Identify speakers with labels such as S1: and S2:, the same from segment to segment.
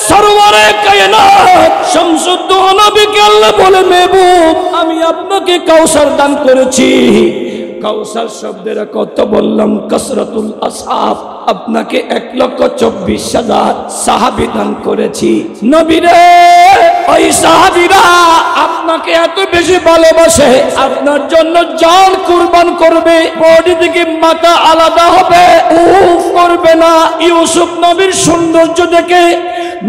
S1: সরওয়ারে কায়নাত শামসুদ্দৌলা নবীকে আল্লাহ বলে মেহবুব আমি আপনাকে কাউসার দান করেছি। কাউসার শব্দের কত বললাম কাসরাতুল আসহাব, আপনাকে 1,24,000 সাহাবী দান করেছি। নবীরে ওই সাহাবীরা আপনাকে এত বেশি ভালোবাসে আপনার জন্য জান কুরবান করবে, বডি থেকে মাথা আলাদা হবে, উফ করবে না। ইউসুফ নবীর সৌন্দর্য দেখে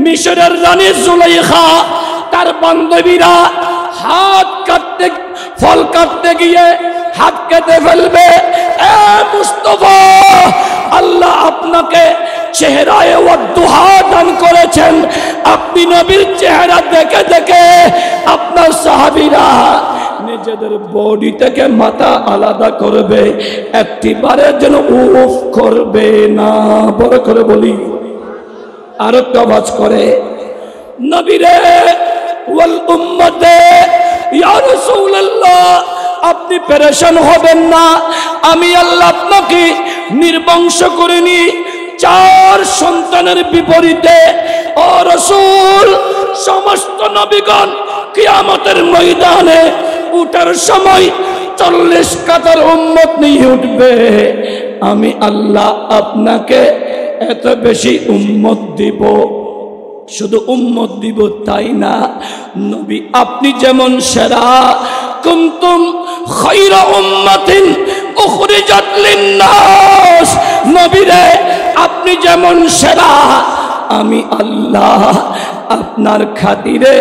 S1: মিশরের রানী জুলাইখা তার বান্ধবীরা হাত কাটতে ফল কাটতে গিয়ে হাত কেটে ফেলবে। এ মুস্তাফা আল্লাহ আপনাকে চেহারায় ওয়াদুহা দান করেছেন, আপনি নবীর চেহারা দেখে দেখে আপনার সাহাবীরা নিজেদের বডি থেকে মাথা আলাদা করবে, একটিবারের জন্য উফ করবে না। বড় করে বলি আর একটু আওয়াজ করে নবীরে ওয়াল উম্মতে ইয়া রাসূলুল্লাহ আপনি পেরেশান হবেন না, আমি আল্লাহ আপনাকে নির্বংশ করিনি। 4 সন্তানের বিপরীতে ও রাসূল সমস্ত নবীগণ কিয়ামতের ময়দানে উঠার সময় 40 কাতার উম্মত নিয়ে উঠবে। আমি আল্লাহ আপনাকে এত বেশি উম্মত দিব, শুধু উম্মত দিব তাই না, নবী আপনি যেমন সেরা কুনতুম খায়রা উম্মাতিন উখরিজাত লিন-নাস, নবীরে আপনি যেমন সেরা আমি আল্লাহ আপনার খাতিরে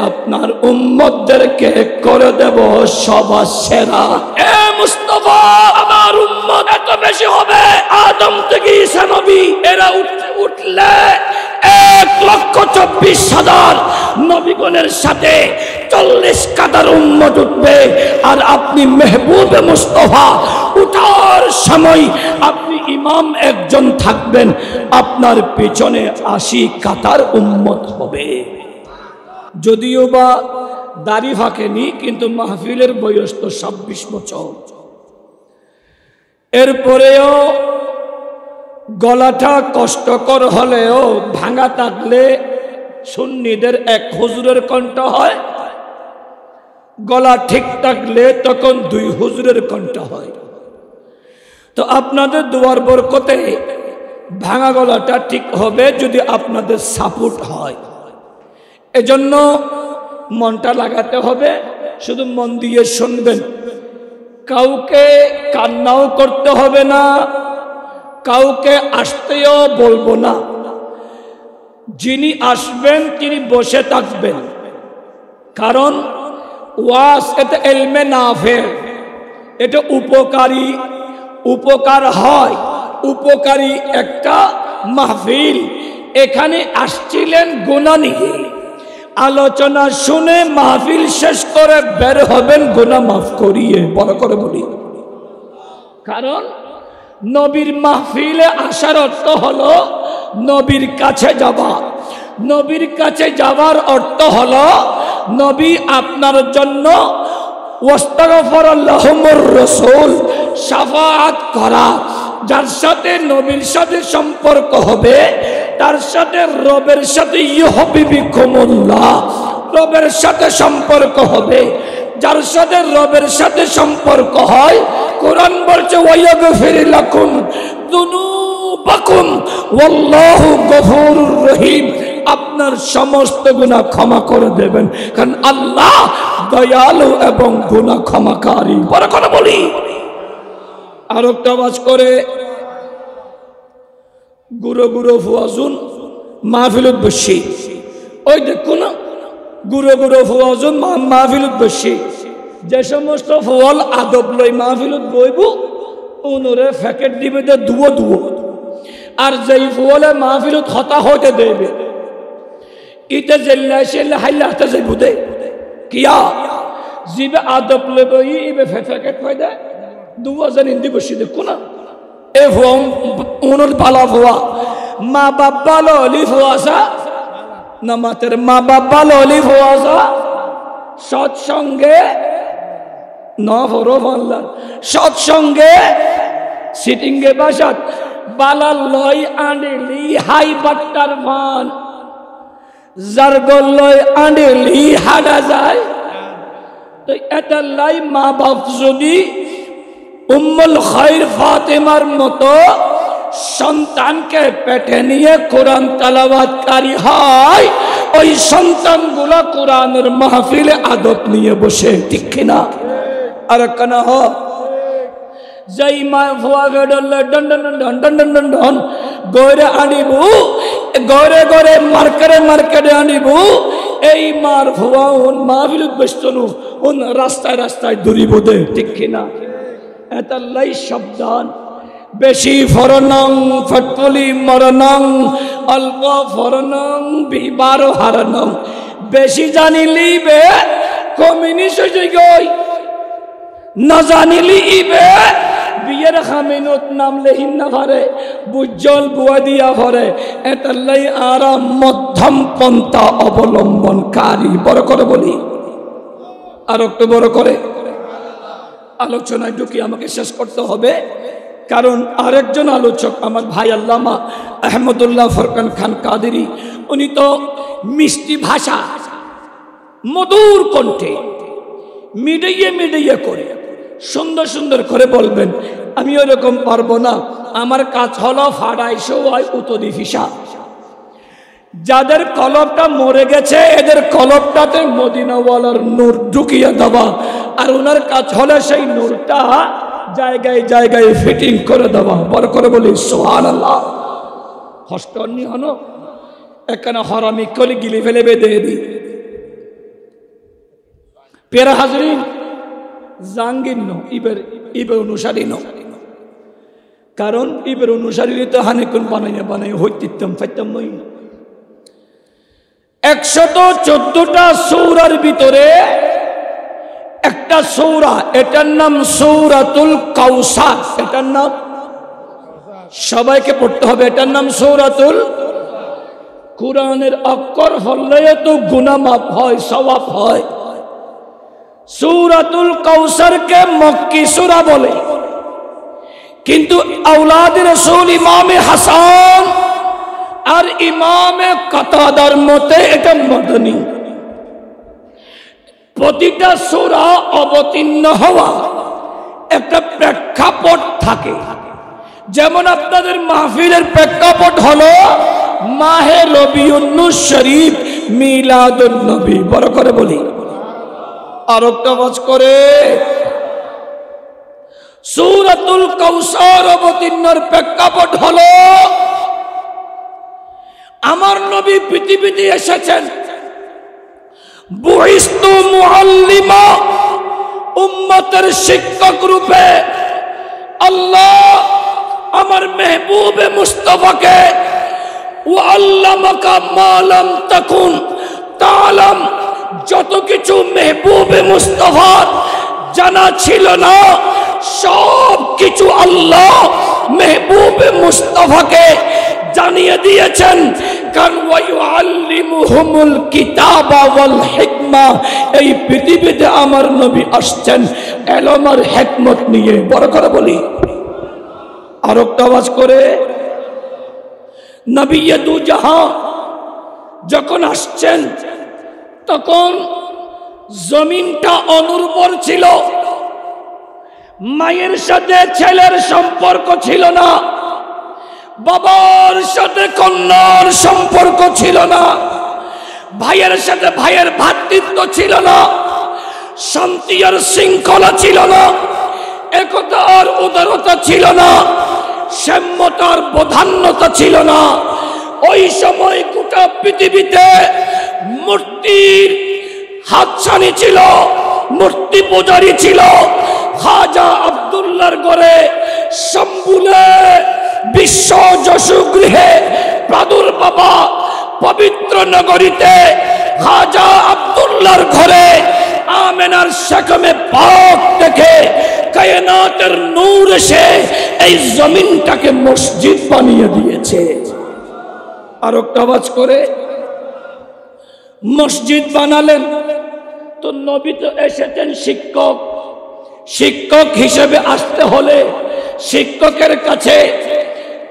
S1: আপনার উম্মতদেরকে করে দেব সবার সেরা। এ মুস্তাফা আমার উম্মত এত বেশি হবে আদম থেকে ঈসা নবী এরা উঠলে 1,24,000 নবীগণের সাথে 40 কাতার উম্মত উঠবে। আর আপনি মেহবুবে মুস্তাফা উঠার সময় আপনি ইমাম একজন থাকবেন, আপনার পেছনে 80 কাতার উম্মত হবে। যদিও বা দাড়ি ফাঁকেনি, কিন্তু মাহফিলের বয়স তো 26 বছর। এরপরেও গলাটা কষ্টকর হলেও ভাঙা থাকলে সুন্নিদের এক হুজুরের কণ্ঠ হয়, গলা ঠিক থাকলে তখন 2 হুজুরের কণ্ঠ হয়। তো আপনাদের দুয়ার বরকতে ভাঙা গলাটা ঠিক হবে যদি আপনাদের সাপোর্ট হয়। এজন্য মনটা লাগাতে হবে, শুধু মন দিয়ে শুনবেন, কাউকে কান্নাও করতে হবে না, কাউকে আসতেও বলবো না। যিনি আসবেন তিনি বসে থাকবেন, কারণ ওয়াজ এটা ইলমে নাফে, এটা উপকারী, উপকার হয়, উপকারী একটা মাহফিল। এখানে আসছিলেন গুনাহ নিয়ে, আলোচনা শুনে মাহফিল শেষ করে বের হবেন গুনাহ মাফ করিয়ে। বড় করে বলি, কারণ নবীর মাহফিলে আসার অর্থ হলো নবীর কাছে যাওয়া। নবীর কাছে যাওয়ার অর্থ হলো নবী আপনার জন্য ওয়াস্তাগফিরুল্লাহুর রাসূল শাফাআত করা। যার সাথে নবীর সাথে সম্পর্ক হবে তার সাথে রবের সাথে ইউহিব্বুকুমুল্লাহ, রবের সাথে সম্পর্ক হবে। যার সাথে রবের সাথে সম্পর্ক হয়, কোরআন বলছে ওয়ায়াগফির লাকুম যুনুবাকুম ওয়াল্লাহু গফুরুর রহিম, আপনার সমস্ত গুনাহ ক্ষমা করে দেবেন, কারণ আল্লাহ দয়ালু এবং গুনাহ ক্ষমাকারী। বড় কথা বলি আর একটা আওয়াজ করে গুরু গুরু ফুয়াজুন মাহফিলত বসি, ওই দেখো না গুরু গুরু ফুয়াজুন মাহফিলত বসি। যে সমস্ত ফল আদব লই মাহফিলত বইব ওনরে প্যাকেট দিবে দে দুয়ো দুয়ো, আর যেই ফলে মাহফিলত হতা হতে দেবে ইতে জেল্লা সেল্লা হাইলা হাতে যাইব দে কিয়া জিবে আদব লইব ইবে প্যাকেট ফায়দা দুজন হিন্দি বসি দেখো না। এ ফোম ওনর বালা ফোয়া মা বাবা ললি ফোয়াসা না মাতের মা বাবা ললি ফোয়াসা সৎসঙ্গে নফরফাল্লা সৎসঙ্গে সিটিংয়ে বাসাত বালা লই আনিলি হাই বাট্টার মান যার গল্লয় আঁড়েলি হাঁটা যায়। তো এটা লাই মা বাপ যদি উম্মুল খায়র ফাতেমার মতো সন্তানকে পেটে নিয়ে কোরআন তেলাওয়াতকারী হয়, ওই সন্তানগুলো কোরআনের মাহফিলে আদব নিয়ে বসে, ঠিক কিনা? আর কেন যাই মা ফুয়া গেডলে ডন ডন ডন ডন ডন ডন ডন গরে আনিবু, গরে গরে মার্কেটে মার্কেটে আনিবু, এই মার ফুয়া উন মাহফিলত বসতনু উন রাস্তায় রাস্তায় দূরিব দে, ঠিক কিনা? এটা লাই সাবধান। বেশি ফরনং ফটফলি মরনং, অল্প ফরনং বিবার হারনং। বেশি জানিলি বে কমিনি সই গই, না জানিলি ইবে বিয়ের খামিনত নাম লেহিন না পারে, বুজ্জল বুয়া দিয়া ভরে। এটাই আরাম মধ্যম পন্থা অবলম্বনকারী। বড় করে বলি, আর একটু বড় করে আলোচনায় ঢুকি, আমাকে শেষ করতে হবে, কারণ আরেকজন আলোচক আমার ভাই আল্লামা আহমদুল্লাহ ফরকান খান কাদেরী, উনি তো মিষ্টি ভাষা মধুর কণ্ঠে মিডিয়ে মিডিয়ে করে সুন্দর সুন্দর করে বলবেন। আমি ওরকম পারবো না, আমার কাজ হলো ফাড়াইশো হয় উতদি ফিসা। যাদের কলবটা মরে গেছে এদের কলবটাতে মদিনাওয়ালার নূর ঢুকিয়ে দেওয়া, আর ওনার কাজ হলে সেই নূরটা জায়গায় জায়গায় ফিটিং করে দেওয়া। বড় করে বলি সুবহানাল্লাহ। হস্টনি হনো এখানে হরামি কলি গিলি ফেলে বেঁধে দিই। পেরা হাজরিন জাঙ্গিন ইবের অনুসারী ন, কারণ ইবের অনুসারী তো হানিকুন বানাইয়া বানাইয়া হইতাম ফাইতাম নই। 114টা সূরার ভিতরে একটা সূরা, এটার নাম সূরাতুল কাউসার। এটার নাম সবাইকে পড়তে হবে, এটার নাম সূরাতুল। কুরআনের অক্ষর হলে তো গুনাহ মাফ হয়, সওয়াব হয়। সূরাতুল কাউসারকে মক্কি সূরা বলে, কিন্তু আওলাদ রাসূল ইমামে হাসান আর ইমামে কাতাদার মতে এটা মদনী। প্রতিটা সূরা অবতীর্ণ হওয়া একটা প্রেক্ষাপট থাকে। যেমন আপনাদের মাহফিলের প্রেক্ষাপট হলো মাহে রবিউল শরীফ, মিলাদুন নবী। বড় করে বলি, আর একটা আওয়াজ করে। সূরাতুল কাউসার অবতীর্ণের প্রেক্ষাপট হলো আমার নবী পৃথিবীতে এসেছেন বুইস্তু মুআল্লিমা, উম্মতের শিক্ষক রূপে। আল্লাহ আমার মেহবুবে মুস্তাফাকে ওয়াল্লামাকা মা লাম তাকুন তাআলাম, যত কিছু মেহবুবে মুস্তাফার জানা ছিল না সব কিছু আল্লাহ মেহবুবে মুস্তাফাকে জানিয়ে দিয়েছেন। কারণ ওয়ায়ুআল্লিমুহুমুল কিতাবা ওয়াল হিকমা, এই পৃথিবীতে আমার নবী আসছেন ইলম আর হিকমত নিয়ে। বড় করে বলি, আর একটা আওয়াজ করে। নবী দু জাহান যখন আসছেন তখন জমিনটা অনুর্বর ছিল, মায়ের সাথে ছেলের সম্পর্ক ছিল না, বাবার সাথে কন্যার সম্পর্ক ছিল না, ভাইয়ের সাথে ভাইয়ের ভ্রাতৃত্ব ছিল না, শান্তি আর শৃঙ্খলা ছিল না, একতা আর উদারতা ছিল না, সাম্যতা আর বধান্যতা ছিল না। ওই সময় গোটা পৃথিবীতে মূর্তির হাতছানি ছিল, মূর্তি পূজারী ছিল। খাজা আব্দুল্লাহর ঘরে সম্বুলে বিশ্ব যশু গৃহে প্রাদুর্ভাব, পবিত্র নগরীতে খাজা আব্দুল্লাহর ঘরে আমেনার শাকমে পাক থেকে কায়নাতের নূর এসে এই জমিনটাকে মসজিদ বানিয়ে দিয়েছে। আর একটা আওয়াজ করে। মসজিদ বানালেন তো নবী তো এসেছেন শিক্ষক, শিক্ষক হিসেবে আসতে হলে শিক্ষকের কাছে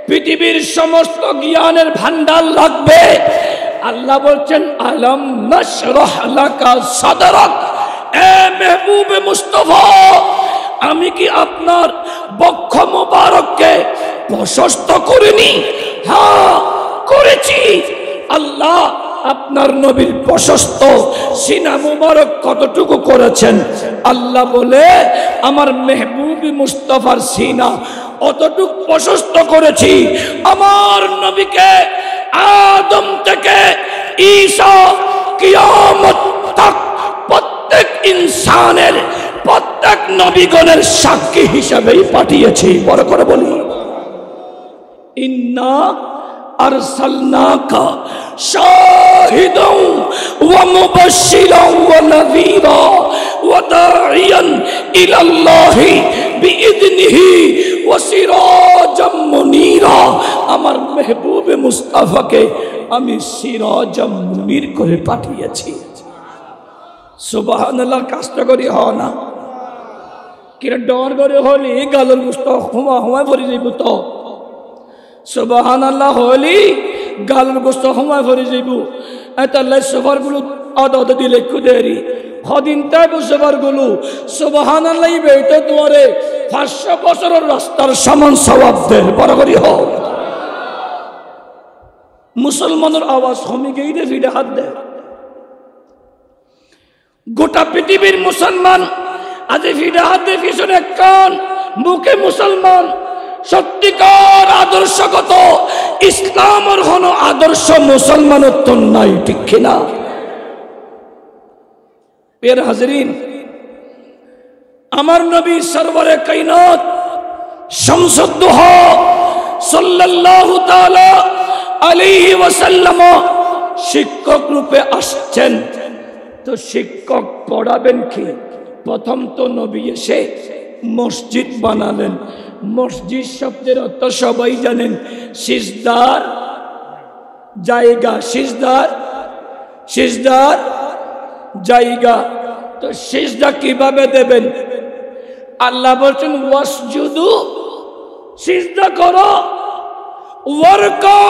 S1: পৃথিবীর সমস্ত জ্ঞানের ভান্ডার লাগবে। আল্লাহ বলছেন আলম নাশরাহ লাকা সাদরাক, এ মেহবুবে মুস্তাফা আমি কি আপনার বক্ষ মোবারককে প্রশস্ত করিনি? হ্যাঁ করেছি। আল্লাহ আপনার নবীর প্রশস্ত সিনা মুবারক কতটুকু করেছেন? আল্লাহ বলে আমার মেহবুবি মুস্তাফার সিনা অতটুকু প্রশস্ত করেছি। আমার নবীকে আদম থেকে ঈসা কিয়ামত তাক প্রত্যেক ইনসানের প্রত্যেক নবীগণের সাক্ষী হিসেবেই পাঠিয়েছি। বড় করে বলি ইন্না আরসালনাকা শাহিদাও ওয়া মুবাশশিরাও ওয়া নাযীরা ওয়া দাঈয়ান ইলাল্লাহি বিইذনিহি ওয়া সিরাজাম মুনীরা। আমার মেহবুবে মুস্তাফাকে আমি সিরাজাম মুনীর করে পাঠিয়েছি। সুবহানাল্লাহ। কাজটা করি হ না কিরা ডর করে হলি গালের গুস্ত হুমা হুমা ভরে যাইব তো। সুবহানাল্লাহ হলি গালের গুস্ত হুমা ভরে যাইব। এতাল্লাই সফর গুলো আদা আদা দিলে কুদেরি হদিন তাই সফর গুলো সুবহানাল্লাহ বেইতে তোরে 500 বছরের রাস্তার সমান সওয়াব দেন। বড় করি হ। মুসলমানের আওয়াজ কমে গেইলে ভিড়ে হাত দেয়। গোটা পৃথিবীর মুসলমান আজ ভিড়ে হাতে পিছনে কান মুখে মুসলমান সত্যিকার আদর্শগত ইসলামের কোন আদর্শ মুসলমানের তো নাই, ঠিক কিনা? প্রিয় হাজরিন, আমার নবী সরওয়ারে কায়নাত শামসুদ দুহা সাল্লাল্লাহু তাআলা আলাইহি ওয়াসাল্লাম শিক্ষক রূপে আসছেন। তো শিক্ষক পড়াবেন কি? প্রথম তো নবী এসে মসজিদ বানালেন। মসজিদ শব্দের অর্থ সবাই জানেন, সিজদার জায়গা। সিজদার জায়গা। তো সিজদা কিভাবে দেবেন? আল্লাহ বলছেন ওয়াসজুদু, সিজদা করো, ওয়ারকা,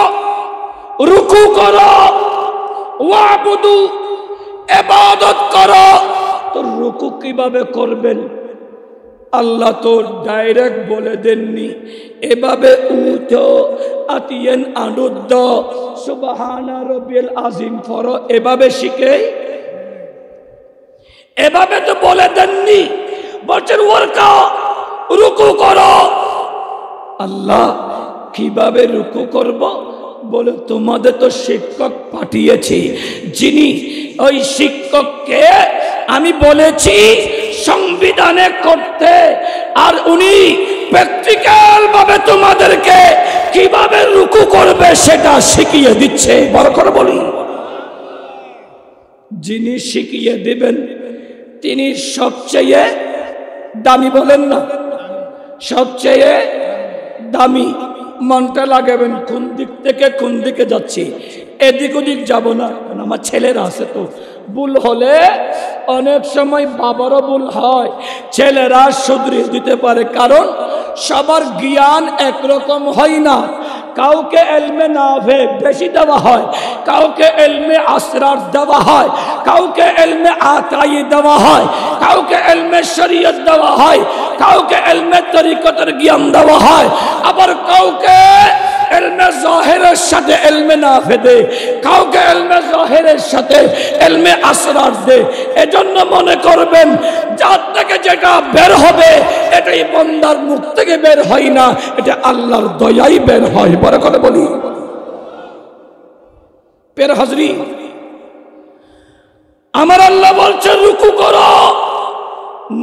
S1: রুকু করো, ওয়াবুদু, ইবাদত করো। তো রুকু কিভাবে করবেন? আল্লাহ তো ডাইরেক্ট বলে দেননি, এভাবে উঠো আতিয়ান আনুদ্দ সুবহানা রাব্বিল আযীম পড়ো, এভাবে শিখে, এভাবে তো বলে দেননি। বলছেন ওয়ারকা, রুকু করো। আল্লাহ কিভাবে রুকু করব? বলে তোমাদের তো শিক্ষক পাঠিয়েছি, যিনি ওই শিক্ষককে আমি বলেছি সংবিধানে করতে, আর উনি প্র্যাকটিক্যাল ভাবে তোমাদেরকে কিভাবে রুকু করবে সেটা শিখিয়ে দিচ্ছে। বড় করে বলি, যিনি শিখিয়ে দিবেন তিনি সবচেয়ে দামি। বলেন না সবচেয়ে দামি। মনটা লাগাবেন কোন দিক থেকে কোন দিকে যাচ্ছি, এদিক ওদিক যাব না। আমার ছেলেরা আছে তো, ভুল হলে অনেক সময় বাবারও ভুল হয়, ছেলেরা শুধরিয়ে দিতে পারে। কারণ সবার জ্ঞান একরকম হয় না। কাউকে ইলমে নাফে বেশি দেওয়া হয়, কাউকে ইলমে আসরার দেওয়া হয়, কাউকে ইলমে আকাই দেওয়া হয়, কাউকে ইলমে শরীয়ত দেওয়া হয়, কাউকে ইলমে তরিকতের জ্ঞান দেওয়া হয়, আবার কাউকে ইলমে জাহিরের সাথে ইলমে নাফে দে, কাউকে ইলমে জাহিরের সাথে ইলমে আসরার দে। এজন্য মনে করবেন যার থেকে যেটা বের হবে এটাই বান্দার মুখ থেকে বের হয় না, এটা আল্লাহর দয়াই বের হয়। বড় করে বলি প্রিয় হাজরিন, আমার আল্লাহ বলছেন রুকু করো,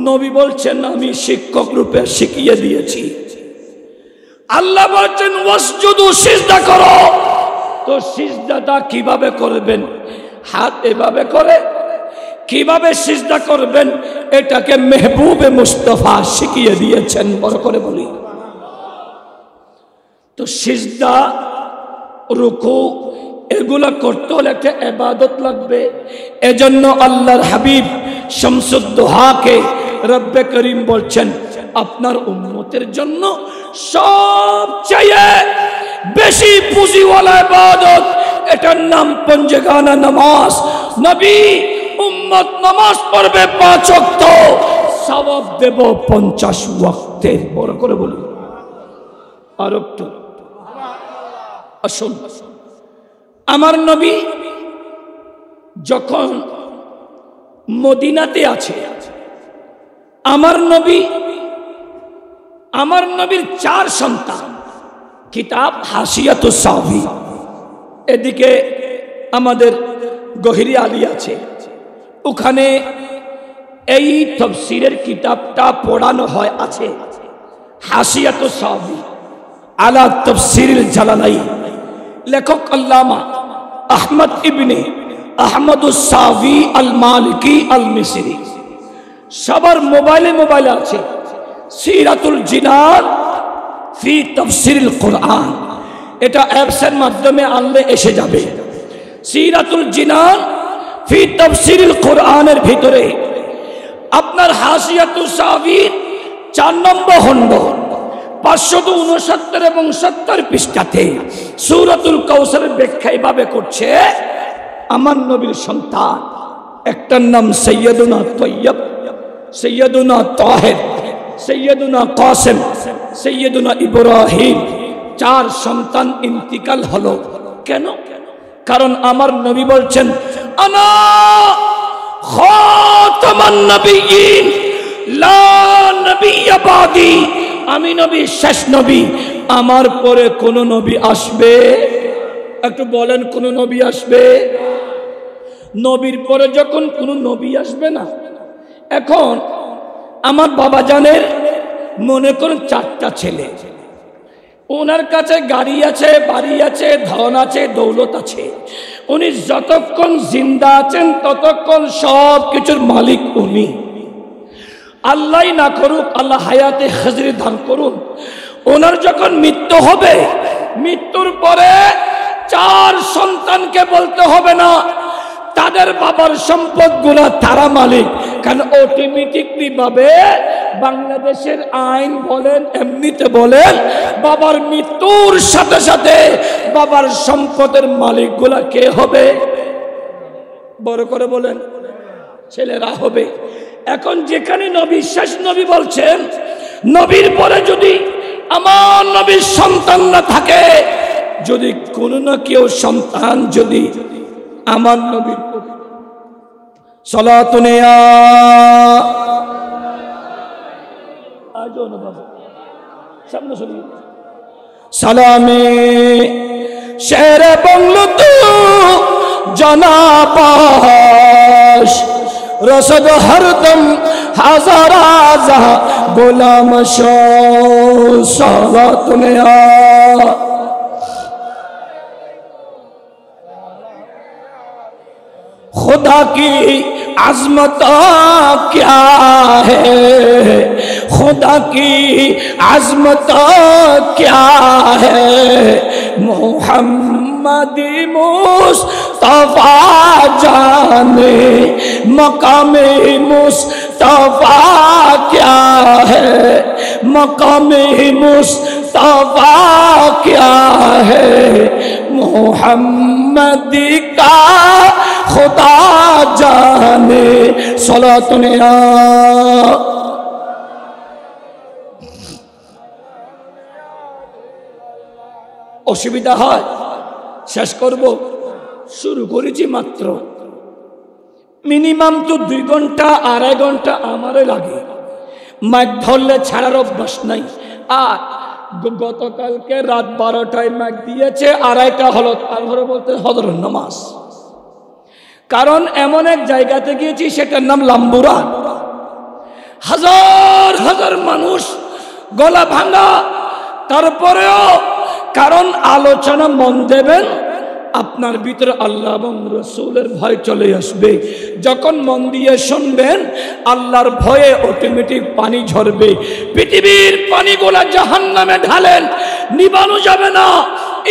S1: নবী বলছেন আমি শিক্ষক রূপে শিখিয়ে দিয়েছি। আল্লাহ বলছেন ওয়াসজুদু, সিজদা করো। তো সিজদাটা কিভাবে করবেন? হাত এভাবে করে কিভাবে সিজদা করবেন এটাকে মেহবুবে মুস্তাফা শিখিয়ে দিয়েছেন। বড় করে বলি, তো সিজদা রুকু এগুলা করতে হলে একটা ইবাদত লাগবে। এজন্য আল্লাহর হাবিব শামসুদ দুহাকে রব্বে করিম বলছেন আপনার উম্মতের জন্য সবচেয়ে বেশি পুঁজিওয়ালা ইবাদত এটার নাম পঞ্জগানা নামাজ। নবী উম্মত নামাজ পড়বে 5 ওয়াক্ত, সওয়াব দেব 50 ওয়াক্তের। বড় করে বলুন আর একটু আসুন। আমার নবী যখন মদিনাতে আছে, আমার নবীর 4 সন্তান। কিতাব হাসিয়াতুস সাফি, এদিকে আমাদের গহিরি আলী আছে, ওখানে এই তাফসীরের কিতাবটা পড়ানো হয় আছে। হাসিয়াতুস সাফি আলা তাফসীরিল জালালাইন, লেখক আল্লামা আহমদ ইবনে আহমদুস সাফি আল মালিকি আল মিসরি। সবার মোবাইলে আছে সিরাতুল জিনান ফি তাফসীরিল কুরআন, এটা অ্যাপসের মাধ্যমে আনলে এসে যাবে। সিরাতুল জিনান ফি তাফসীরিল কুরআনের ভিতরে আপনার হাসিয়াতুস সাফির 4 নম্বর খণ্ড 569 এবং 70 পৃষ্ঠাতে সূরাতুল কাউসারের ব্যাখ্যা এভাবে করছে, আমার নবীর সন্তান একটার নাম সৈয়দুনা তৈয়ব, সৈয়দুনা তাহের, সৈয়দুনা কাসেম, সৈয়দুনা ইব্রাহিম। 4 সন্তান ইন্তিকাল হলো। কেন? কারণ আমার নবী বলছেন আনা খাতামান নবিয়্যিন লা নবিয়্য বাদি, আমি নবী শেষ নবী, আমার পরে কোন নবী আসবে? একটু বলেন, কোন নবী আসবে? নবীর পরে যখন কোন নবী আসবে না। এখন আমার বাবা জানের মনে করুন 4টা ছেলে, ওনার কাছে গাড়ি আছে, বাড়ি আছে, ধন আছে, দৌলত আছে। উনি যতক্ষণ জিন্দা আছেন ততক্ষণ সব কিছুর মালিক উনি। আল্লাহ না করুক, আল্লাহ হায়াতে হাজরি দান করুন। ওনার যখন মৃত্যু হবে, মৃত্যুর পরে 4 সন্তানকে বলতে হবে না তাদের বাবার সম্পদ গুলা তারা মালিক, কারণ অটোমেটিকলি ভাবে বাংলাদেশের আইন বলেন এমনিতে বলেন বাবার মৃত্যুর সাথে সাথে বাবার সম্পদের মালিক গুলা কে হবে? বড় করে বলেন, ছেলেরা হবে। এখন যেখানে নবী শেষ নবী বলছেন, নবীর পরে যদি আমার নবীর সন্তান না থাকে, যদি কোনো না কেউ সন্তান যদি আমার নবীর সালাতুন ইয়া আজো না বাবা সামনে শুনি সালামে শের বাংলো তো জনাবাস রসদ হরদম হাজারা যা গোলাম শো সালাতুন ইয়া खुदा की अज़मत क्या है, खुदा की अज़मत क्या है, मोहम्मदी मुस्तफा जाने मकामे मुस्तफा क्या है, मकामे मुस्तफा क्या है, मोहम्मदी का खुदा जाने सलातुन या। অসুবিধা হয়, শেষ করব। শুরু করেছি মাত্র, মিনিমাম তো 2 ঘন্টা 2.5 ঘন্টা আমারই লাগে। মাইক ধরলে ছাড়ার অভ্যাস নাই। আর গতকালকে রাত 12টায় মাইক দিয়েছে, 2:30টা হলো, তারপরে বলতে হযরত নামাজ। কারণ এমন এক জায়গাতে গিয়েছি, সেটার নাম লাম্বুরা, হাজার হাজার মানুষ, গলা ভাঙা। তারপরেও কারণ আলোচনা মন দেবেন, আপনার ভিতরে আল্লাহ এবং রাসূলের ভয় চলে আসবে। যখন মন দিয়ে শুনবেন, আল্লাহর ভয়ে অটোমেটিক পানি ঝরবে। পৃথিবীর পানিগুলা জাহান্নামে ঢালেন, নিবানো যাবে না।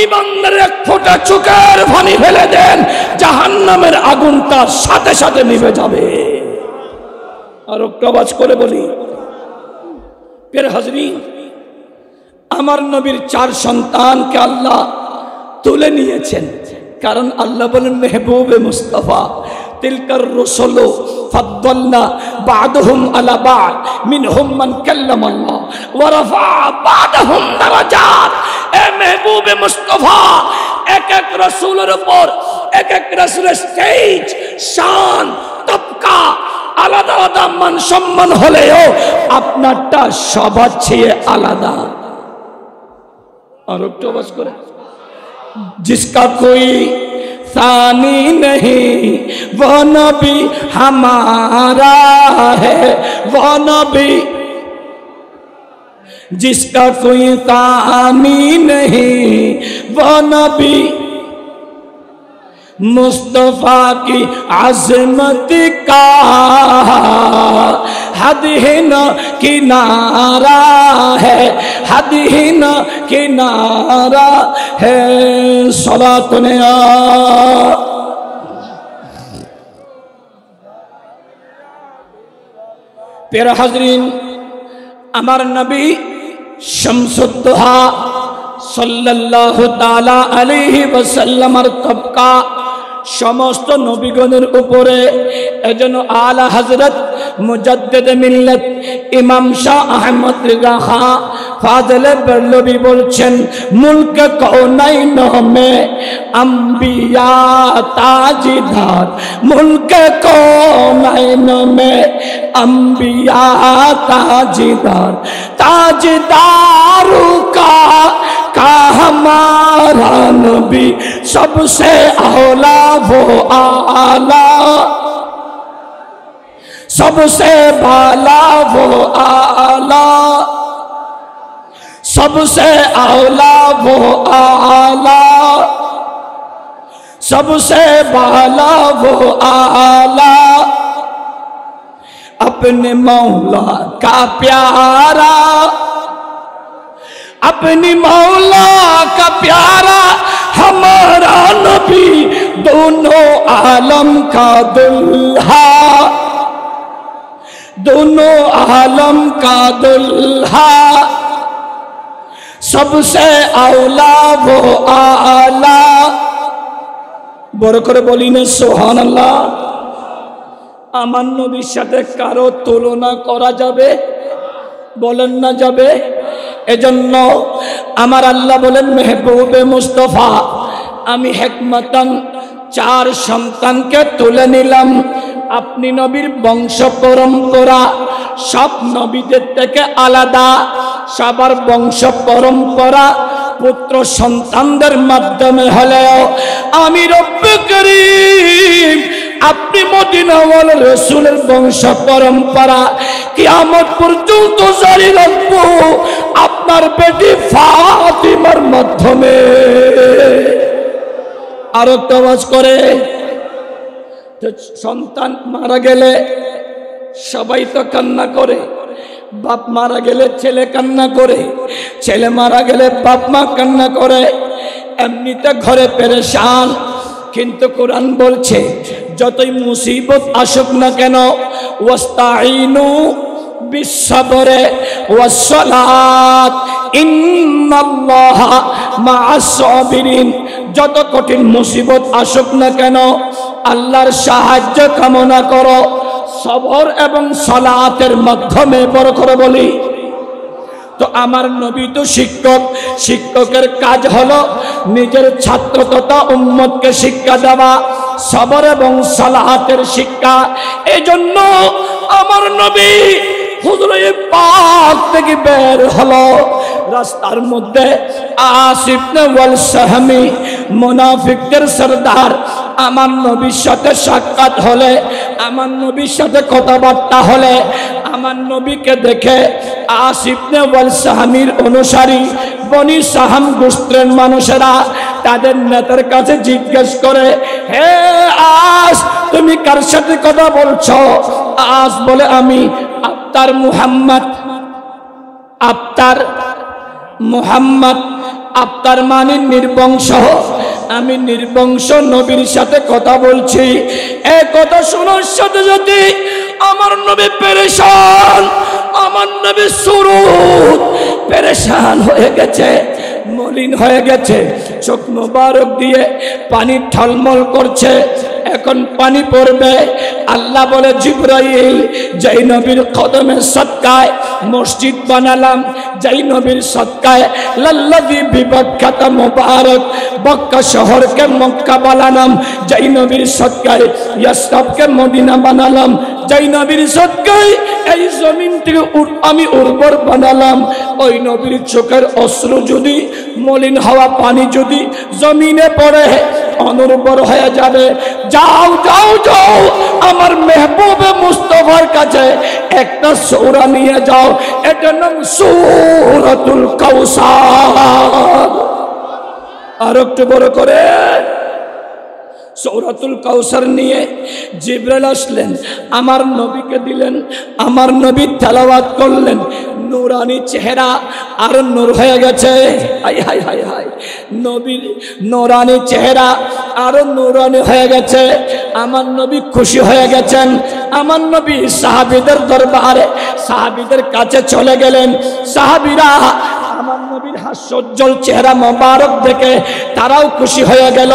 S1: ইমানদারের 1 ফোঁটা চোখের পানি ফেলে দেন, জাহান্নামের আগুনটা সাথে সাথে নিভে যাবে। আর একটু আওয়াজ করে বলি, প্রিয় হাজরিন, আমার নবীর 4 সন্তানকে আল্লাহ তুলে নিয়েছেন। কারণ আল্লাহ বলেন মেহবুবে মুস্তাফা তিলকার রসুলু ফাদ্দালনা বা'দুহুম আলা বা'দ মিনহুম মান কাল্লামা আল্লাহ ওয়া রাফা বা'দাহুম দারাজাত। এ মেহবুবে মুস্তাফা এক এক রাসূলের উপর এক এক রাসূলের স্টেজ শান তবকা আলাদা আলাদা মান সম্মান হলেও আপনারটা সবার চেয়ে আলাদা। আর একটু আওয়াজ করে जिसका कोई सानी नहीं वो नबी हमारा है, वो नबी जिसका कोई सानी नहीं वो नबी मुस्तफा की अजमत का हद ही न किनारा है, हद ही न किनारा है। सलात ने प्यारा हाज़रीन अमर नबी शम्सुद्दोहा सल्लल्लाहु ताला अलैहि वसल्लमर तबका समस्त नबीगणের উপরে এজন্য আলা হযরত মুজাদ্দিদ মিল্লাত ইমাম শাহ আহমদ রিজা খান ফাজলে বরলভী বলছেন মুলক কৌনাইন মে আম্বিয়া তাজদার, মুলক কৌনাইন মে আম্বিয়া তাজদার, ताजदारों का हमारा नबी सबसे औला वो आला, सबसे बाला वो आला, सबसे औला वो आला, सबसे बाला वो आला। अपने मौला का प्यारा, अपनी मौला का प्यारा हमारा नबी दोनों आलम का दुल्हा, दोनों आलम का दुल्हा, सबसे औला वो आला। बड़ करे बोली ना सुभान अल्लाह। আমার নবীর সাথে কারো তুলনা করা যাবে? বলেন না যাবে। এজন্য আমার আল্লাহ বলেন মেহবুবে মুস্তাফা আমি হিকমতান 4 সন্তানকে তুলে নিলাম। আপনি নবীর বংশ পরম্পরা সব নবীদের থেকে আলাদা, সবার বংশ পরম্পরা পুত্র সন্তানদের মাধ্যমে হলেও আমি রব্বে করিম আপনি মদিনাওয়ালা রাসূলের বংশ পরম্পরা কিয়ামত পর্যন্ত জারি রাখবো আপনার বেটি ফাতিমার মাধ্যমে। আর একটা আওয়াজ করে সন্তান মারা গেলে সবাই তো কান্না করে, বাপ মারা গেলে ছেলে কান্না করে, ছেলে মারা গেলে বাপ মা কান্না করে, এমনিতে ঘরে পেরেশান। কিন্তু কোরআন বলছে যতই মুসিবত আসুক না কেন ওয়াস্তাইনু বিসসবরে ওয়াসসালাত ইন্নাল্লাহা মাআস সাবিরিন। যত কঠিন মুসিবত আসুক না কেন আল্লাহর সাহায্য কামনা করো সবর এবং সালাতের মাধ্যমে। বড় করে বলি তো আমার নবী তো শিক্ষক, শিক্ষকের কাজ হলো নিজের ছাত্র তথা উম্মতকে শিক্ষা দেওয়া, সবর এবং সালাতের শিক্ষা। এজন্য আমার নবী হুজুরে পাক থেকে বের হলো, রাস্তার মধ্যে আসিফ ইবনে ওয়াল সাহমি মুনাফিকদের সরদার আমার নবীর সাথে সাক্ষাৎ হলে, আমার নবীর সাথে কথাবার্তা হলে আমার নবীকে দেখে আসিফ ইবনে ওয়াল সাহমির অনুসারী বনি সাহাম গোত্রের মানুষেরা তাদের নেতার কাছে জিজ্ঞেস করে, হে আস তুমি কার সাথে কথা বলছো? আস বলে আমি আফতার মুহাম্মদ। আফতার মুহাম্মদ, আফতার মানে নির্বংশ, আমি নির্বংশ নবীর সাথে কথা বলছি। এই কথা শোনার সাথে সাথে আমার নবী পেরেশান, আমার নবী সুরুত পেরেশান হয়ে গেছে। মলিন হয়ে গেছে, চোখ মোবারক দিয়ে পানি ঠলমল করছে, এখন পানি পড়বে। আল্লাহ বলে জিবরাইল, যেই নবীর কদমে সদকায় মসজিদ বানালাম, যেই নবীর সদকায় লাল্লাযী বিবাক্কাতা মুবারক, মক্কা শহরকে মক্কা বানালাম, যেই নবীর সদকায় ইয়াসরাবকে মদিনা বানালাম, যেই নবীর সদকায় এই জমিনটিকে আমি উর্বর বানালাম, ওই নবীর চোখের অশ্রু যদি, মলিন হওয়া পানি যদি জমিনে পড়ে অনুর্বর হয়ে যাবে। যাও যাও যাও, আমার মেহবুবে মুস্তাফার কাছে একটা সূরা নিয়ে যাও, এটার নাম সূরাতুল কাউসার। আর একটু বড় করে সূরাতুল কাউসার নিয়ে জিবরাইল আসলেন, আমার নবীকে দিলেন, আমার নবী তেলাওয়াত করলেন, নূরানি চেহারা আর নূর হয়ে গেছে। হাই হাই হাই হাই, নবীর নূরানি চেহারা আর নূরানি হয়ে গেছে। আমার নবী খুশি হয়ে গেছেন। আমার নবী সাহাবীদের দরবারে, সাহাবীদের কাছে চলে গেলেন। সাহাবীরা আমার নবীর হাস্যোজ্জ্বল চেহারা মোবারক দেখে তারাও খুশি হয়ে গেল।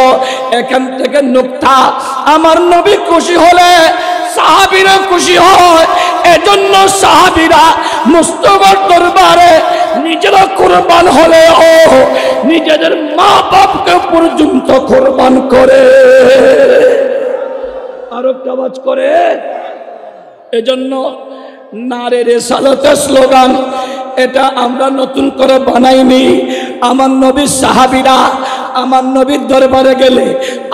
S1: এখান থেকে নুকতা, আমার নবী খুশি হলে সাহাবীরা খুশি হয়। এজন্য সাহাবীরা মুস্তাফার দরবারে নিজেরা কুরবান হলে ও নিজেদের মা বাপকে পর্যন্ত কুরবান করে। আর একটা আওয়াজ করে। এজন্য নারে রিসালাতের স্লোগান, এটা আমরা নতুন করে বানাইনি। আমার নবীর সাহাবীরা আমার নবীর দরবারে গেলে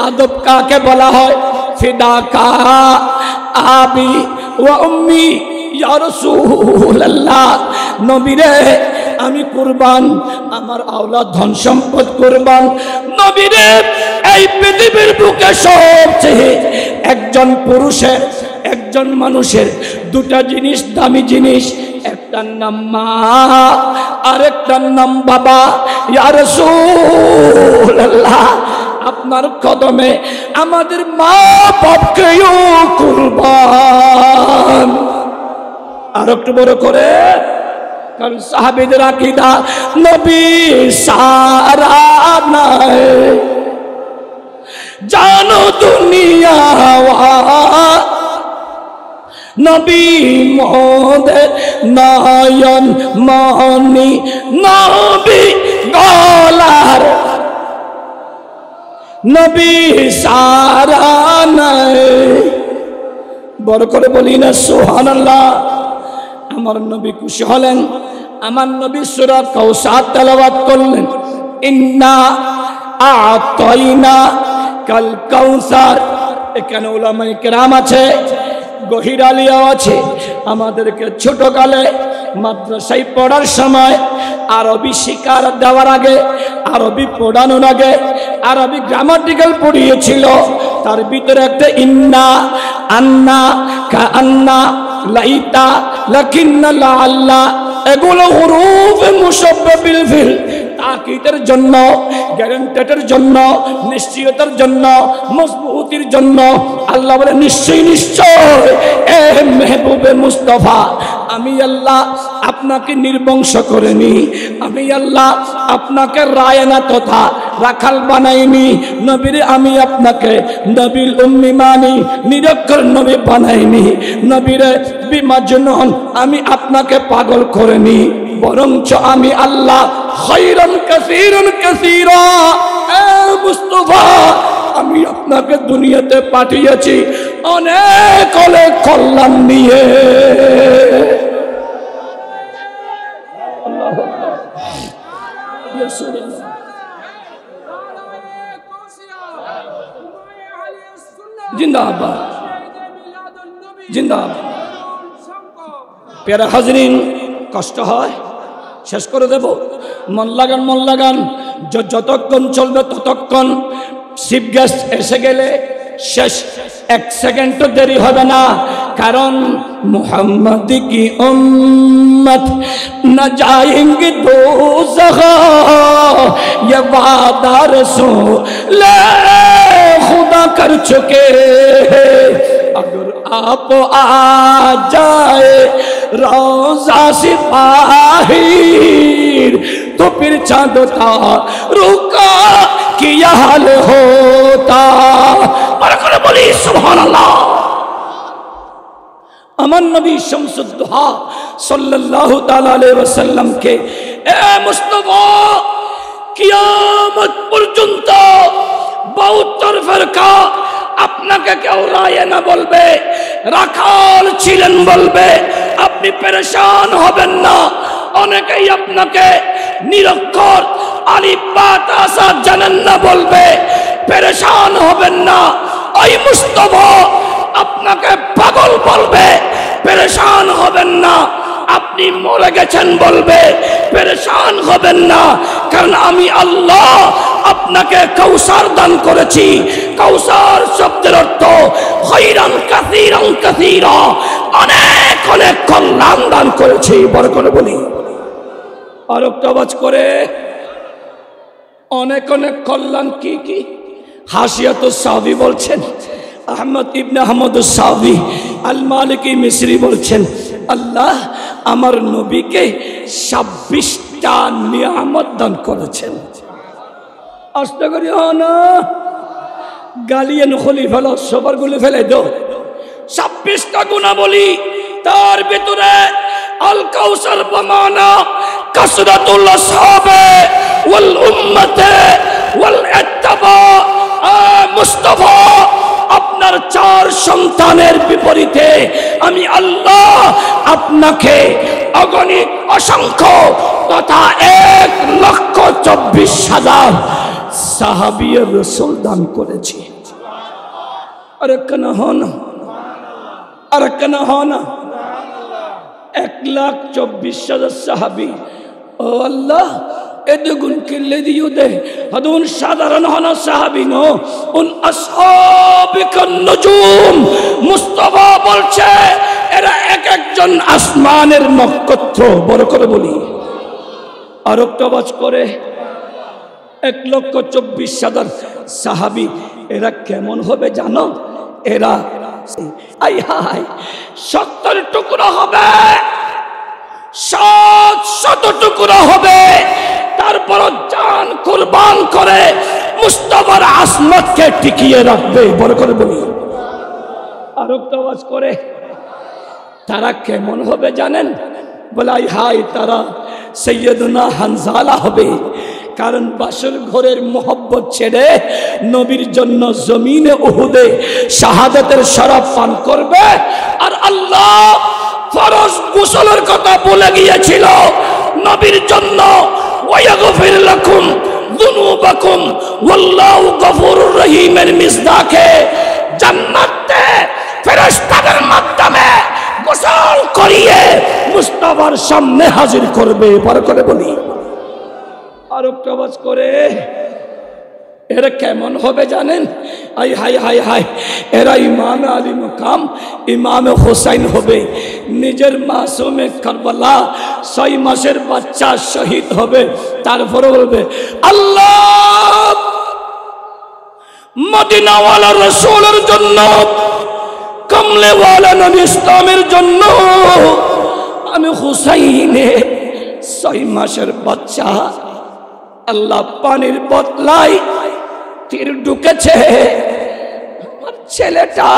S1: আদব কাকে বলা হয়? ফিদাকা আবি ওয়া উম্মি ইয়া রাসূলুল্লাহ, নবীরে আমি কুরবান, আমার আওলাদ ধন সম্পদ কুরবান। নবীরে এই পৃথিবীর বুকে সবচেয়ে একজন পুরুষের, একজন মানুষের দুটা জিনিস দামি জিনিস, একটার নাম মা আর একটার নাম বাবা। ইয়া রাসূলুল্লাহ, আপনার কদমে আমাদের মা বাপকেও কুরবান। আর একটু বড় করে, কারণ সাহাবীদের আকীদা নবী সারা নাই, জানো দুনিয়া নবী মোদের নয়ন মনি, নবী গলার নবী সারা নাই। বড় করে বলি না সুবহানাল্লাহ। আমার নবী খুশি হলেন। আমার নবী সূরা কাউসার তেলাওয়াত করলেন, ইন্না আ'তাইনা কাল কাউসার। এখানে উলামায়ে কেরাম আছে, গহির আলিয়াও আছে। আমাদেরকে ছোটকালে মাদ্রাসায় পড়ার সময় আরবি শিকার দেওয়ার আগে, আরবি পড়ানোর আগে আরবি গ্রামাটিক্যাল পড়িয়েছিল। তার ভিতরে একটা ইন্না, আন্না, কাআন্না, লাইতা, লাকিন্না, লাআল্লা, এগুলো হুরুফ মুশাব্বাবিল ফিল, তাকিদের জন্য, গ্যারান্টেডের জন্য, নিশ্চয়তার জন্য, মজবুতির জন্য। আল্লাহ বলে নিশ্চয় নিশ্চয় এ মেহবুবে মুস্তাফা, আমি আল্লাহ আপনাকে নির্বংশ করিনি, আমি আল্লাহ আপনাকে রায়না তথা রাখাল বানাইনি। নবীরে আমি আপনাকে নবীল উম্মি মানি, নিরক্ষর নবী বানাইনি। নবীরে বিমাজনুন, আমি আপনাকে পাগল করিনি, বরঞ্চ আমি আল্লাহ খায়রান কাসীরান কাসীরা, এ মুস্তাফা আমি আপনাকে দুনিয়াতে পাঠিয়েছি অনেক অনেক কল্যাণ নিয়ে। জিন্দাবাদ জিন্দাবাদ। প্যারা হাজরিন, কষ্ট হয়, শেষ করে দেব। মন লাগান, মন লাগান, যতক্ষণ চলবে ততক্ষণ। চিফ গেস্ট এসে গেলে শেষ, এক সেকেন্ডও দেরি হবে না। কারণ মুহাম্মদ কি উম্মত না যায়েঙ্গে দোজখ, ये वादा रसूल खुदा कर चुके, अगर आप आ जाए रोजा से बाहिर तो फिर चांद तारों का क्या हाल होता। बरकत बोली सुभान अल्लाह। अमन नबी शम्सुद्दोहा सल्लल्लाहु ताला अलैहि वसल्लम के ए मुस्तफा कियामत पर्यন্ত 72 ফেরকা আপনাকে কেউ রায়ে না বলবে, রাখাল ছিলেন বলবে, আপনি পেরেশান হবেন না। অনেকেই আপনাকে নিরক্ষর আলিফ বা তা সা জানেন না বলবে, পেরেশান হবেন না। ওই মুস্তফা আপনাকে পাগল বলবে, পেরেশান হবেন না। আপনি মরে গেছেন বলবে, পেরেশান হবেন না। কারণ আমি আল্লাহ আপনাকে কাউসার দান করেছি। কাউসার শব্দের অর্থ খায়রান কাসীরান কাসীরা, অনেক অনেক কল্যাণ দান করেছি। বড় করে বলি আর একটা আওয়াজ করে, অনেক অনেক কল্যাণ কি কি? হাসিয়াতুস সাবি বলছেন, আহমদ ইবনে আহমদ সাবি আল মালিকি মিসরি বলছেন, আল্লাহ আমার নবীকে 26টা নিয়ামত দান করেছেন। আস্তে করি না গালিয়ে নখলি ফেলো, সবার গুলি ফেলে দাও। 26টা গুণা বলি, তার ভিতরে আল কাউসার বামানা কাসরাতুল আসহাবে ওয়াল উম্মতে ওয়াল ইত্তিবা। মুস্তাফা আপনার 4 সন্তানের বিপরীতে আমি আল্লাহ আপনাকে অগণিত অসংখ্য তথা 1,24,000 সাহাবীর রাসূল দান করেছি। আরে কেন হন, আরে কেন হন 1,24,000 সাহাবী। ও আল্লাহ এদগুন কিল্লে দিও দে হাদুন সাধারণ হন সাহাবী নো, উন আসহাবিকান নুজুম। মুস্তাফা বলছে এরা এক একজন আসমানের নক্ষত্র। বড় করে বলি আর একটা আওয়াজ করে, 1,24,000 সাহাবী এরা কেমন হবে জানো? এরা আই হাই 70 টুকরা হবে, 700 টুকরা হবে। তারপর জান কুরবান করে মুস্তাফার আসমতকে টিকিয়ে রাখবে। বড় করে বলি আর একটা আওয়াজ করে, তারা কেমন হবে জানেন? বলাই হাই তারা সৈয়দনা হানজালা হবে। কারণ বাসর ঘরের মোহব্বত ছেড়ে নবীর জন্য জমিনে উহুদে শাহাদাতের শরাব পান করবে। আর আল্লাহ ফরজ গোসলের কথা বলে গিয়েছিল নবীর জন্য, ওয়াগফির লাকুম যুনুবাকুম ওয়াল্লাহু গফুরুর রহিমের মিসদাকে জান্নাতে ফেরেশতাদের মাধ্যমে গোসল করিয়ে মুস্তাফার সামনে হাজির করবে। বড় করে বলি আর একটা আওয়াজ করে, এরা কেমন হবে জানেন? আই হাই হাই হাই এরা ইমামে আলী মুকাম ইমামে হোসাইন হবে। নিজের মাসুমে কারবালা 6 মাসের বাচ্চা শহীদ হবে। তারপরে বলবে আল্লাহ মদিনাওয়ালা রাসূলের জন্য, কমলেওয়ালা নবী ইসলামের জন্য আমি হুসাইনে 6 মাসের বাচ্চা, আল্লাহ পানির বদলায় তীর ঢুকেছে, আমার ছেলেটা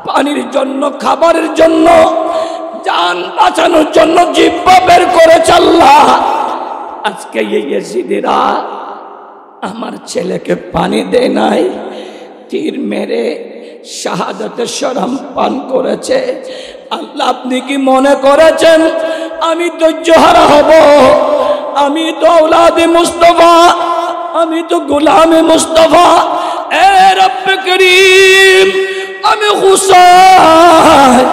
S1: পানির জন্য, খাবারের জন্য, জান বাঁচানোর জন্য জিহ্বা বের করেছে। আল্লাহ আজকে এই ইয়াজিদিরা আমার ছেলেকে পানি দেয় নাই, তীর মেরে শাহাদাতের শরাব পান করেছে। আল্লাহ আপনি কি মনে করেছেন আমি ধৈর্যহারা হব? আমি তো औलादे मुस्तफा, আমি তো গোলামে মুস্তাফা। এ রব্বে করিম আমি হুসাইন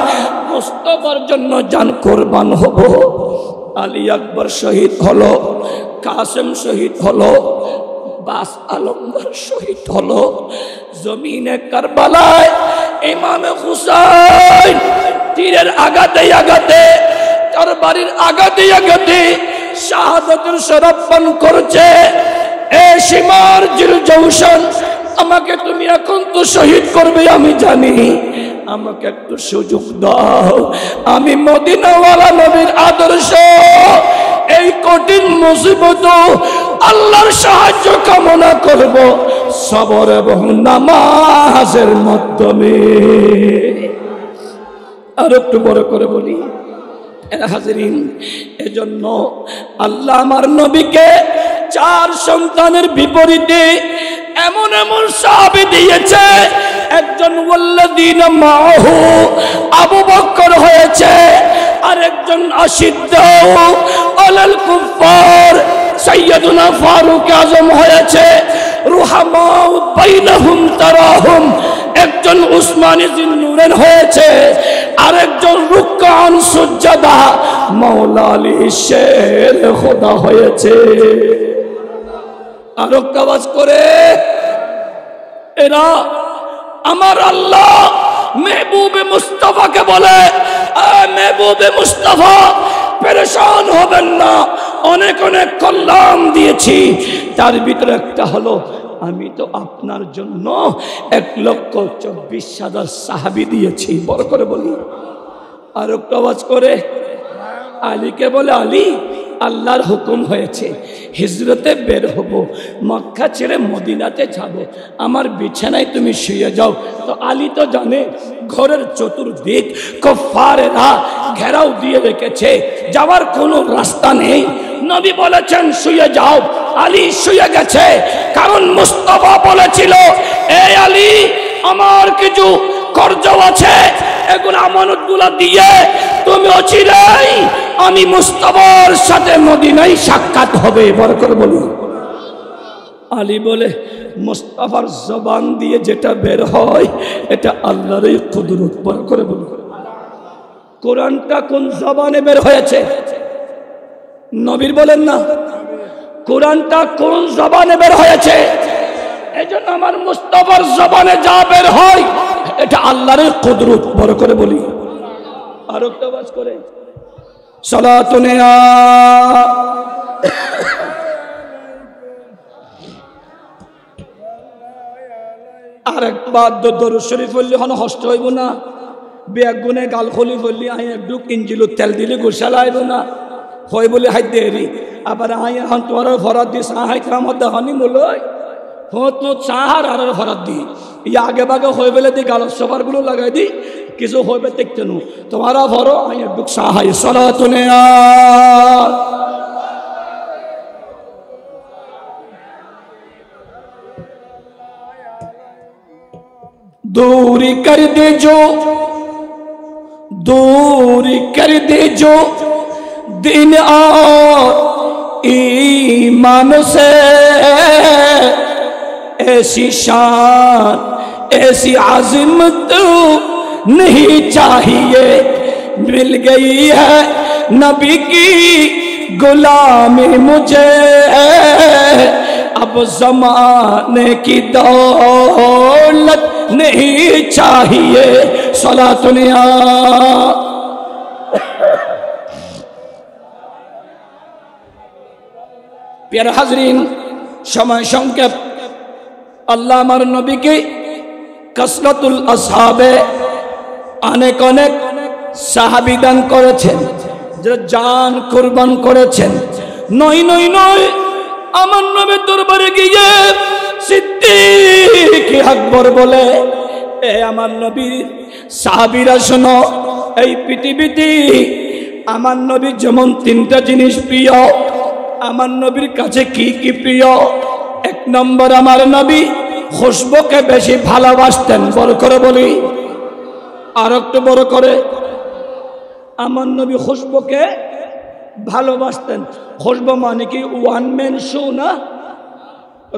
S1: মুস্তাফার জন্য জান কুরবান হব। আলী আকবর শহীদ হলো, কাসেম শহীদ হলো, বাস আলমগীর শহীদ হলো। জমিনে কারবালায় ইমামে হুসাইন তীরের আঘাতে আঘাতে, তরবারির আঘাতে আঘাতে শাহাদাতের শরাব পান করছে। এ সীমার জিল জৌশন, আমাকে তুমি এখন তো শহীদ করবে আমি জানি, আমাকে একটু সুযোগ দাও, আমি মদিনাওয়ালা নবীর আদর্শ এই কঠিন মুসিবত আল্লাহর সাহায্য কামনা করব সবর এবং নামাজের মাধ্যমে। আর একটু বড় করে বলি হাজরিন, এজন্য আল্লাহ আমার নবীকে 4 সন্তানের বিপরীতে এমন এমন সাহাবী দিয়েছে। একজন ওয়াল্লাযীনা মাআহু আবু বকর হয়েছে, আরেকজন আশিদ্দাউ আলাল কুফার সাইয়্যিদুনা ফারুক আযম হয়েছে, রুহামাউ বাইনাহুম তারাহুম একজন উসমানী জিন্নুরান হয়েছে, আরেকজন রুকআন সুজদা মাওলা আলী শের খোদা হয়েছে। আর আওয়াজ করে এরা আমার আল্লাহ মেহবুবে মুস্তাফাকে বলে, মেহবুবে মুস্তাফা পেরেশান হবেন না, অনেক অনেক কল্যাণ দিয়েছি, তার ভিতরে একটা হলো আমি তো আপনার জন্য 1,24,000 সাহাবী দিয়েছি। বড় করে বলি আর একটু আওয়াজ করে আলীকে বলে, আলী আল্লাহর হুকুম হয়েছে হিজরতে বের হব, মক্কা ছেড়ে মদিনাতে যাব, আমার বিছানায় তুমি শুয়ে যাও। তো আলী তো জানে ঘরের চতুর্দিক কুফারেরা ঘেরাও দিয়ে রেখেছে, যাওয়ার কোনো রাস্তা নেই। নবী বলেছেন শুয়ে যাও, আলী শুয়ে গেছে, কারণ মুস্তাফা বলেছিল এই আলী আমার কিছু কর্জ আছে, এগুলো আমানতগুলো দিয়ে তুমি অচিরেই আমি মুস্তাফার সাথে মদিনায় সাক্ষাৎ হবে। বড় করে বলুন। আলী বলে মুস্তাফার জবান দিয়ে যেটা বের হয় এটা আল্লাহরই কুদরত। বড় করে বলুন। কোরআনটা কোন জবানে বের হয়েছে? নবীর বলেন না, কোরআনটা কোন জবানে বের হয়েছে? এজন্য আমার মুস্তাফার জবানে যা বের হয় এটা আল্লাহর কুদরত। বড় করে বলি আর একটা আওয়াজ করে সালাতুনে আর একবার দরুদ শরীফ পড়লে হন হষ্ট হইব না, বেগুনে গাল খলি পড়লি আই একটু ইঞ্জিলত তেল দিলে গোসালা আইব না, হয় বলে হাই দেরি আবার আই এখন তোমার ফরাত দি সাহাই কাম হতে হনি মূলয় হত চাহার আর ফরাত দি ইয়া আগে বাগে হয়ে বেলে দি গাল সবার গুলো লাগাই দি কিছু হইবে দেখতে নু তোমারা ভরো আই একটু সাহাই সালাতুনে दूरी कर दे जो, दूरी कर दे जो दिन और ईमान से, ऐसी शान ऐसी आज़मत नहीं चाहिए, मिल गई है नबी की गुलामी मुझे, अब ज़माने की दौलत नहीं चाहिए। सलातुनिया प्यारे हाजरीन, समय संक्षेप আল্লাহ আমার নবীকে কাসরাতুল আসহাবে অনেক অনেক সাহাবী দান করেছেন, যারা জান কুরবান করেছেন। নয় নয় নয় আমার নবীর দরবারে গিয়ে সিদ্দিক আকবর বলে, এ আমার নবীর সাহাবীরা শোনো, এই পৃথিবীতে আমার নবীর যেমন 3টা জিনিস প্রিয়, আমার নবীর কাছে কি কি প্রিয়? 1 নম্বর আমার নবী খুশবুকে বেশি ভালোবাসতেন। বড় করে বলি আর একটু বড় করে, আমার নবী খুশবুকে ভালোবাসতেন। খুশবু মানে কি ওয়ান ম্যান শো না,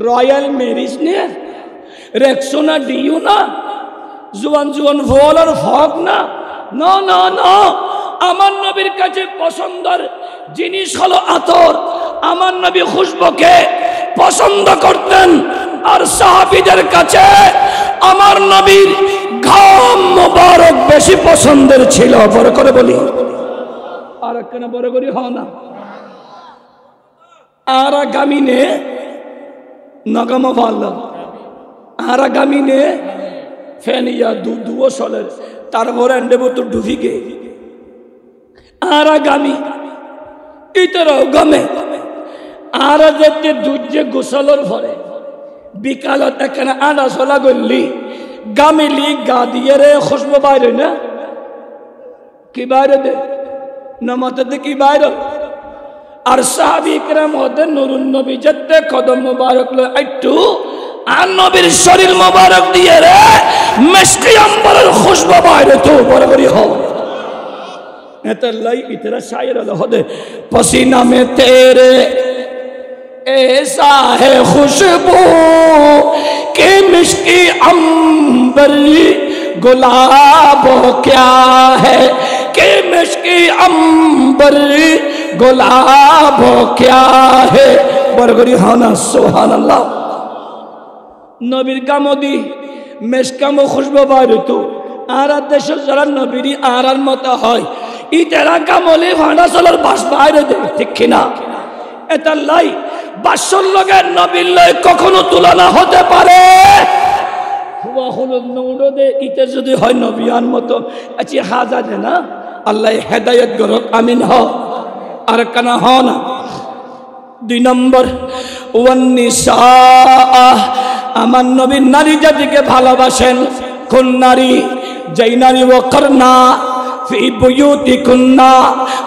S1: রয়্যাল মেরিজ নিয়ে রেক্সোনা ডিউ না, জুয়ান জুয়ান ফল আর ফক না, না না না, আমার নবীর কাছে পছন্দের জিনিস হলো আতর। আমার নবী খুশবুকে পছন্দ করতেন, আর সাহাবীদের কাছে আমার নবীর ঘাম মোবারক বেশি পছন্দের ছিল। বড় করে বলি আর কেন বড় করি হ না, আর আগামীনে নগম ভালো, আর আগামীনে ফেনিয়া দুও চলের তারপর এন্ডে বোতল ডুবিগে আর আগামী ইতরাও গমে আর যেতে দুজে গোসলর ভরে বিকালত এখানে আনা চলা গল্লি গামিলি গা দিয়ে রে খুশবু বাইরে না কি বাইরে দে নামাতে কি বাইরে আর সাহাবী کرام হতে নুরুন নবী যেতে কদম মোবারক লো একটু আর নবীর শরীর মোবারক দিয়ে রে মিশকি আম্বরের খুশবু বাইরে তো বরাবরই হয় এত লাই ইতরা শায়ের হদে পসিনা মে তেরে ऐसा है खुशबू के मिश्की अंबर गुलाब क्या है के मिश्की अंबर गुलाब क्या है बरगरी हाना सुभान अल्लाह नबीर कामदी मेशकाम खुशबू बारुतु आरा देश जरा नबीरी आरार मत হয় ইতেরা কামলে ভাড়া চলার বাস বাইরে দে ঠিক না এটা লাই বাসর লগের নবীর লয় কখনো তুলনা হতে পারে হুয়া হলুদ নৌড়ো দে ইতে যদি হয় নবিয়ান মতো আছি হাজা দে না আল্লাহ হেদায়েত করুক আমিন হ আর কানা হ না 2 নম্বর ওয়ান্নিসা আমার নবী নারী জাতিকে ভালোবাসেন কোন নারী যেই নারী ওয়াকরনা في بيوتكنا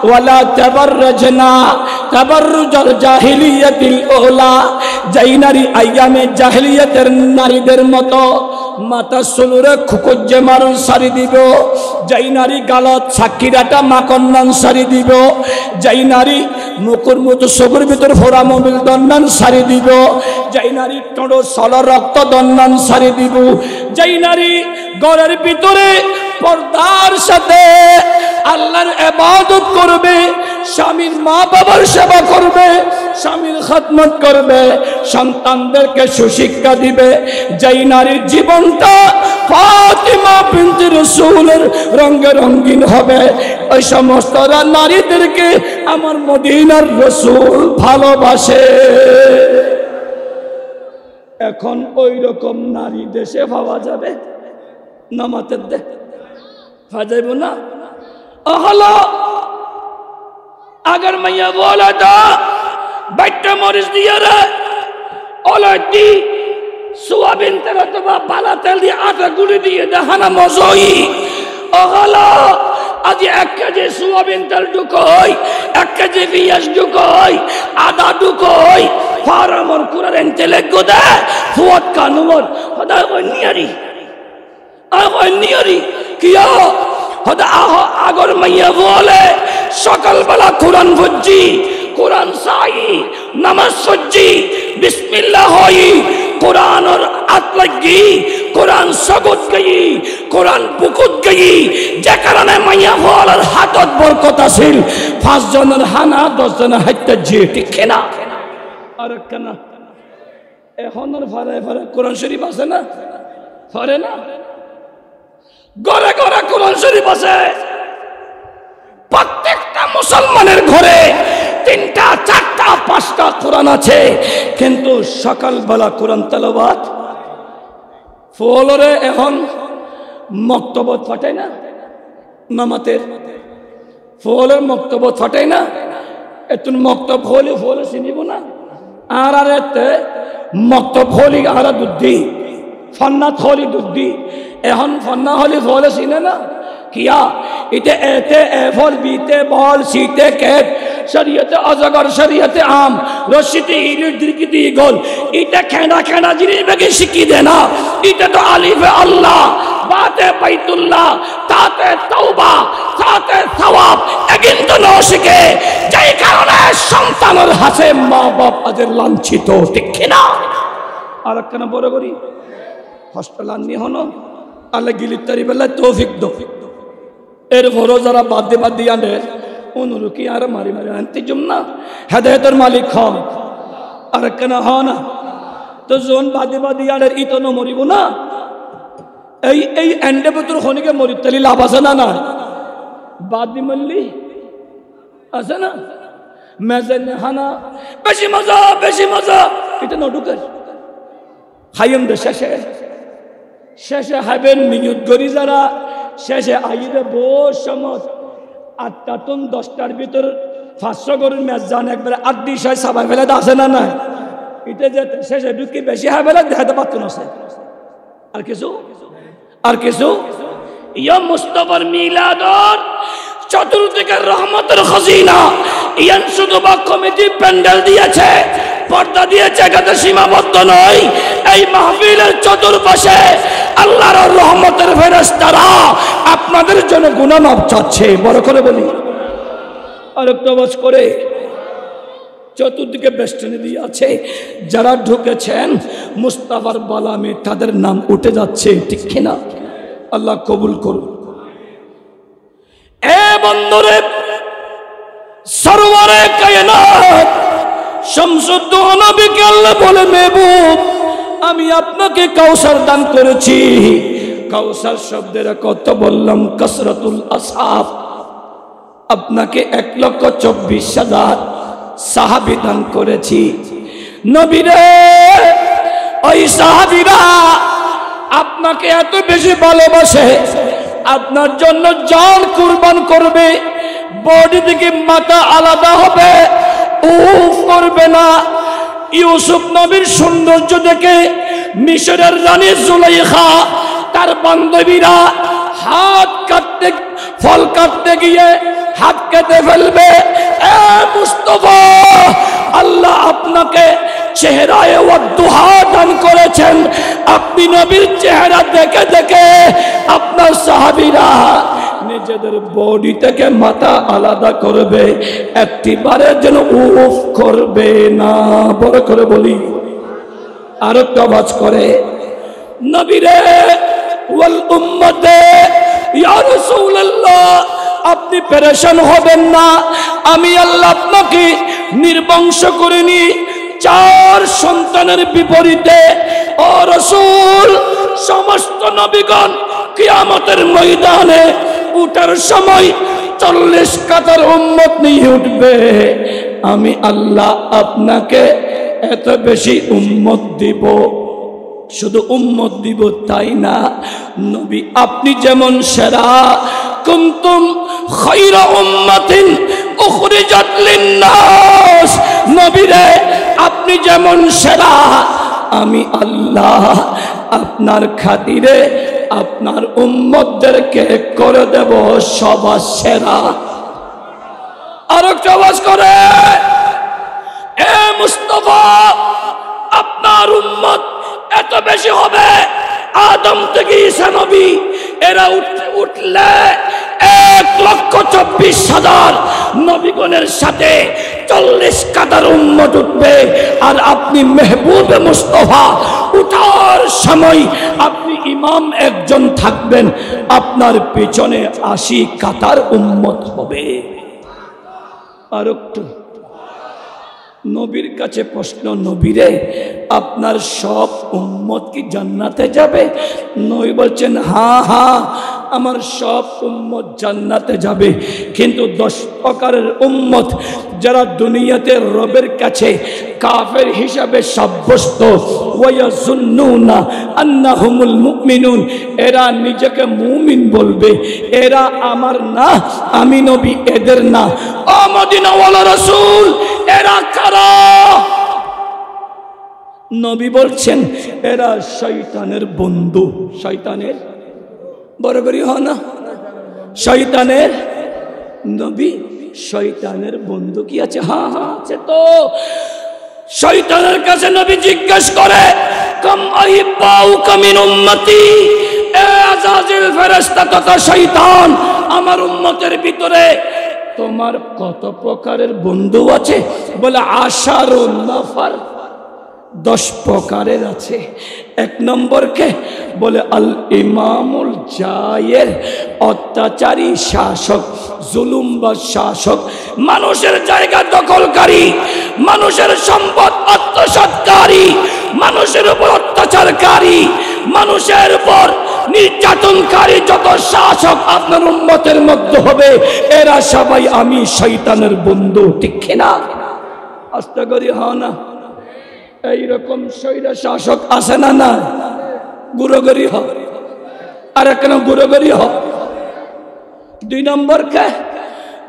S1: ولا تبرجنا تبرج الجاهلية الأولى যেই নারী আইয়ামে জাহেলিয়াতের নারীদের মতো মাথা সুলুরে খুকুজ্জে মারুন সারি দিব যেই নারী গালত সাক্ষীরাটা মাকন্নান সারি দিব যেই নারী মুকুর মতো সগুর ভিতর ফোরা মোবিল দন্নান সারি দিব যেই নারী টড়ো সল রক্ত দন্নান সারি দিব যেই নারী ঘরের ভিতরে পর্দার সাথে আল্লাহর ইবাদত করবে স্বামীর মা বাবার সেবা করবে স্বামীর খিদমত করবে সন্তানদেরকে সুশিক্ষা দিবে যেই নারীর জীবনটা ফাতিমা বিনতে রাসূলের রঙে রঙিন হবে ওই সমস্ত নারীদেরকে আমার মদিনার রাসূল ভালোবাসে এখন ওই রকম নারী দেশে পাওয়া যাবে নামাতের দে ফাজাইব না হলো अगर मैया बोला था बैठा मोरिस दिया रे ओला दी सोयाबीन तेरा तो बाला तेल दिया आटा गुड़ी दिए दहाना मौजूई ओला आज 1 केजी सोयाबीन तेल डुकोई 1 केजी पियाज डुकोई आधा डुकोई फार्म और कुरान तेले गोदा फुआत कानून हदा कोई नियरी किया হদা আগর মাইয়া বলে সকালবেলা কোরআন পড়ছি কোরআন সাই নামাজ পড়ছি বিসমিল্লাহ হই কোরআনের হাত লাগি কোরআন সগত গই কোরআন বুকুত গই যে কারণে মাইয়া বলার হাতত বরকত আছিল 5 জনের হানা 10 জনের হাইতে জি ঠিক না আর কেন এখনের ফারে ফারে কোরআন শরীফ আছে না ফারে না ঘরে ঘরে কোরআন শরীফ আছে প্রত্যেকটা মুসলমানের ঘরে 3টা 4টা 5টা কোরআন আছে কিন্তু সকালবেলা কোরআন তেলাওয়াত ফলরে এখন মক্তবত ফাটাই না নামাতের ফলের মক্তবত ফাটাই না এতুন মক্তব হলি ফলে চিনিব না আর এতে মক্তব হলি আর দুধি ফন্নাত হলি দুধি এখন ফন্না হলি ফলে চিনে না কিয়া ইতে এতে এফল বিতে বল সিতে কেট শরীয়তে অজগর শরীয়তে আম রশিতে ইলির দিরকিতে ইগল ইতে খেনা খেনা জিনিস বেগে শিখি দে না ইতে তো আলিফে আল্লাহ বাতে বাইতুল্লাহ তাতে তওবা তাতে সওয়াব এগিন তো না শিখে যেই কারণে সন্তানের হাতে মা বাপ আদের লাঞ্ছিত ঠিক না আর কেন বড় করি হস্টেল আননি হনো আল্লাহ গিলির তারি বেলায় তৌফিক দো এর বড় যারা বাদ দিয়ে আনে অনুরুকি আর মারি মারি আনতে জম না হেদায়েতের মালিক হন আর কেন হ না তো জোন বাদে আনের ই তো মরিব না এই এন্ডে ভিতর খনিকে মরি তালি লাভ আছে না না বাদ দি মল্লি আছে না মেজেন হানা বেশি মজা এটা নডুকের হাইম দে শেষে হাইবেন মিয়ুত গরি যারা শেষে আইরে বহু সময় 8টা টন 10টার ভিতর 500 গরুর ম্যাচ যান একবারে 8 দিশায় সাবাই ফেলে আসে না না এটা যেতে শেষে ঢুকি বেশি হয় ফেলে দেখাতে পারতো না আর কিছু ইয়া মুস্তাফার মিলাদর চতুর্দিকের রহমতের খজিনা ইয়ান শুধু বা কমিটি প্যান্ডেল দিয়েছে পর্দা দিয়েছে এটাতে সীমাবদ্ধ নয় এই মাহফিলের চতুর্পাশে আল্লাহর রহমতের ফেরেশতারা আপনাদের জন্য গুনাহ মাফ চাচ্ছে বড় করে বলি আরেকটা আওয়াজ করে চতুর্দিকে বেষ্টনী দিয়ে আছে যারা ঢুকেছেন মুস্তাফার বালামে তাদের নাম উঠে যাচ্ছে ঠিক কিনা আল্লাহ কবুল করুন এ বন্ধুরে সরওয়ারে কায়নাত শামসুদ্দৌলা নবীকে আল্লাহ বলে মেহবুব আমি আপনাকে কাউসার দান করেছি কাউসার শব্দের কত বললাম কাসরাতুল আসহাব আপনাকে 1,24,000 সাহাবী দান করেছি নবীরে ওই সাহাবীরা আপনাকে এত বেশি ভালোবাসে আপনার জন্য জান কুরবান করবে বডি থেকে মাথা আলাদা হবে উফ করবে না ইউসুফ নবীর সৌন্দর্য দেখে মিশরের রানী জুলাইখা তার বান্ধবীরা হাত কাটতে ফল কাটতে গিয়ে হাত কেটে ফেলবে এ মুস্তাফা আল্লাহ আপনাকে চেহারায় ওয়াদুহা দান করেছেন আপনি নবীর চেহারা দেখে দেখে আপনার সাহাবীরা নিজেদের বডি থেকে মাথা আলাদা করবে একটিবারের জন্য উফ করবে না বড় করে বলি আর একটা আওয়াজ করে নবীরে ওয়াল উম্মতে ইয়া রাসূলুল্লাহ আপনি পেরেশান হবেন না আমি আল্লাহ আপনাকে নির্বংশ করিনি 4 সন্তানের বিপরীতে ও রাসূল সমস্ত নবীগণ কিয়ামতের ময়দানে উঠার সময় 40 কাতার উম্মত নিয়ে উঠবে আমি আল্লাহ আপনাকে এত বেশি উম্মত দিব শুধু উম্মত দিব তাই না নবী আপনি যেমন সেরা কুনতুম খায়রা উম্মাতিন উখরিজাত লিন-নাস নবীরে আপনি যেমন সেরা আমি আল্লাহ আপনার খাতিরে আপনার উম্মতদেরকে করে দেব সবার সেরা আরেকটা আওয়াজ করে এ মুস্তাফা আপনার উম্মত এত বেশি হবে আদম থেকে ঈসা নবী এরা উঠলে 1,24,000 নবীগণের সাথে 40 কাতার উম্মত উঠবে আর আপনি মেহবুব মুস্তাফা উঠার সময় আপনি ইমাম একজন থাকবেন আপনার পেছনে 80 কাতার উম্মত হবে আর একটু নবীর কাছে প্রশ্ন নবীরে আপনার সব উম্মত কি জান্নাতে যাবে নবী বলছেন হ্যাঁ হ্যাঁ আমার সব উম্মত জান্নাতে যাবে কিন্তু 10 প্রকারের উম্মত যারা দুনিয়াতে রবের কাছে কাফের হিসাবে সাব্যস্ত ওয়ায়াজুন্নুনা আন্নাহুমুল মুমিনুন এরা নিজেকে মুমিন বলবে এরা আমার না আমি নবী এদের না ও মদিনাওয়ালা রাসূল এরা কারা নবী বলছেন এরা শয়তানের বন্ধু শয়তানের বড় করি হয় না শয়তানের নবী শয়তানের বন্ধু কি আছে হ্যাঁ হ্যাঁ আছে তো শয়তানের কাছে নবী জিজ্ঞেস করে কাম আইবাউ কামিন উম্মতি এ আযাজিল ফেরেশতা তথা শয়তান আমার উম্মতের ভিতরে তোমার কত প্রকারের বন্ধু আছে বলে আশারুন নাফার 10 প্রকারের আছে 1 নম্বর কে বলে আল ইমামুল জায়ের অত্যাচারী শাসক জুলুমবাজ শাসক মানুষের জায়গা দখলকারী মানুষের সম্পদ আত্মসাৎকারী মানুষের উপর অত্যাচারকারী মানুষের উপর নির্যাতনকারী যত শাসক আপনার উম্মতের মধ্যে হবে এরা সবাই আমি শয়তানের বন্ধু ঠিক কিনা আস্তে করি হয় না এইরকম শৈরা শাসক আছে না না গুরুগরি হয় আর কেন গুরুগরি হয় দুই নম্বর কে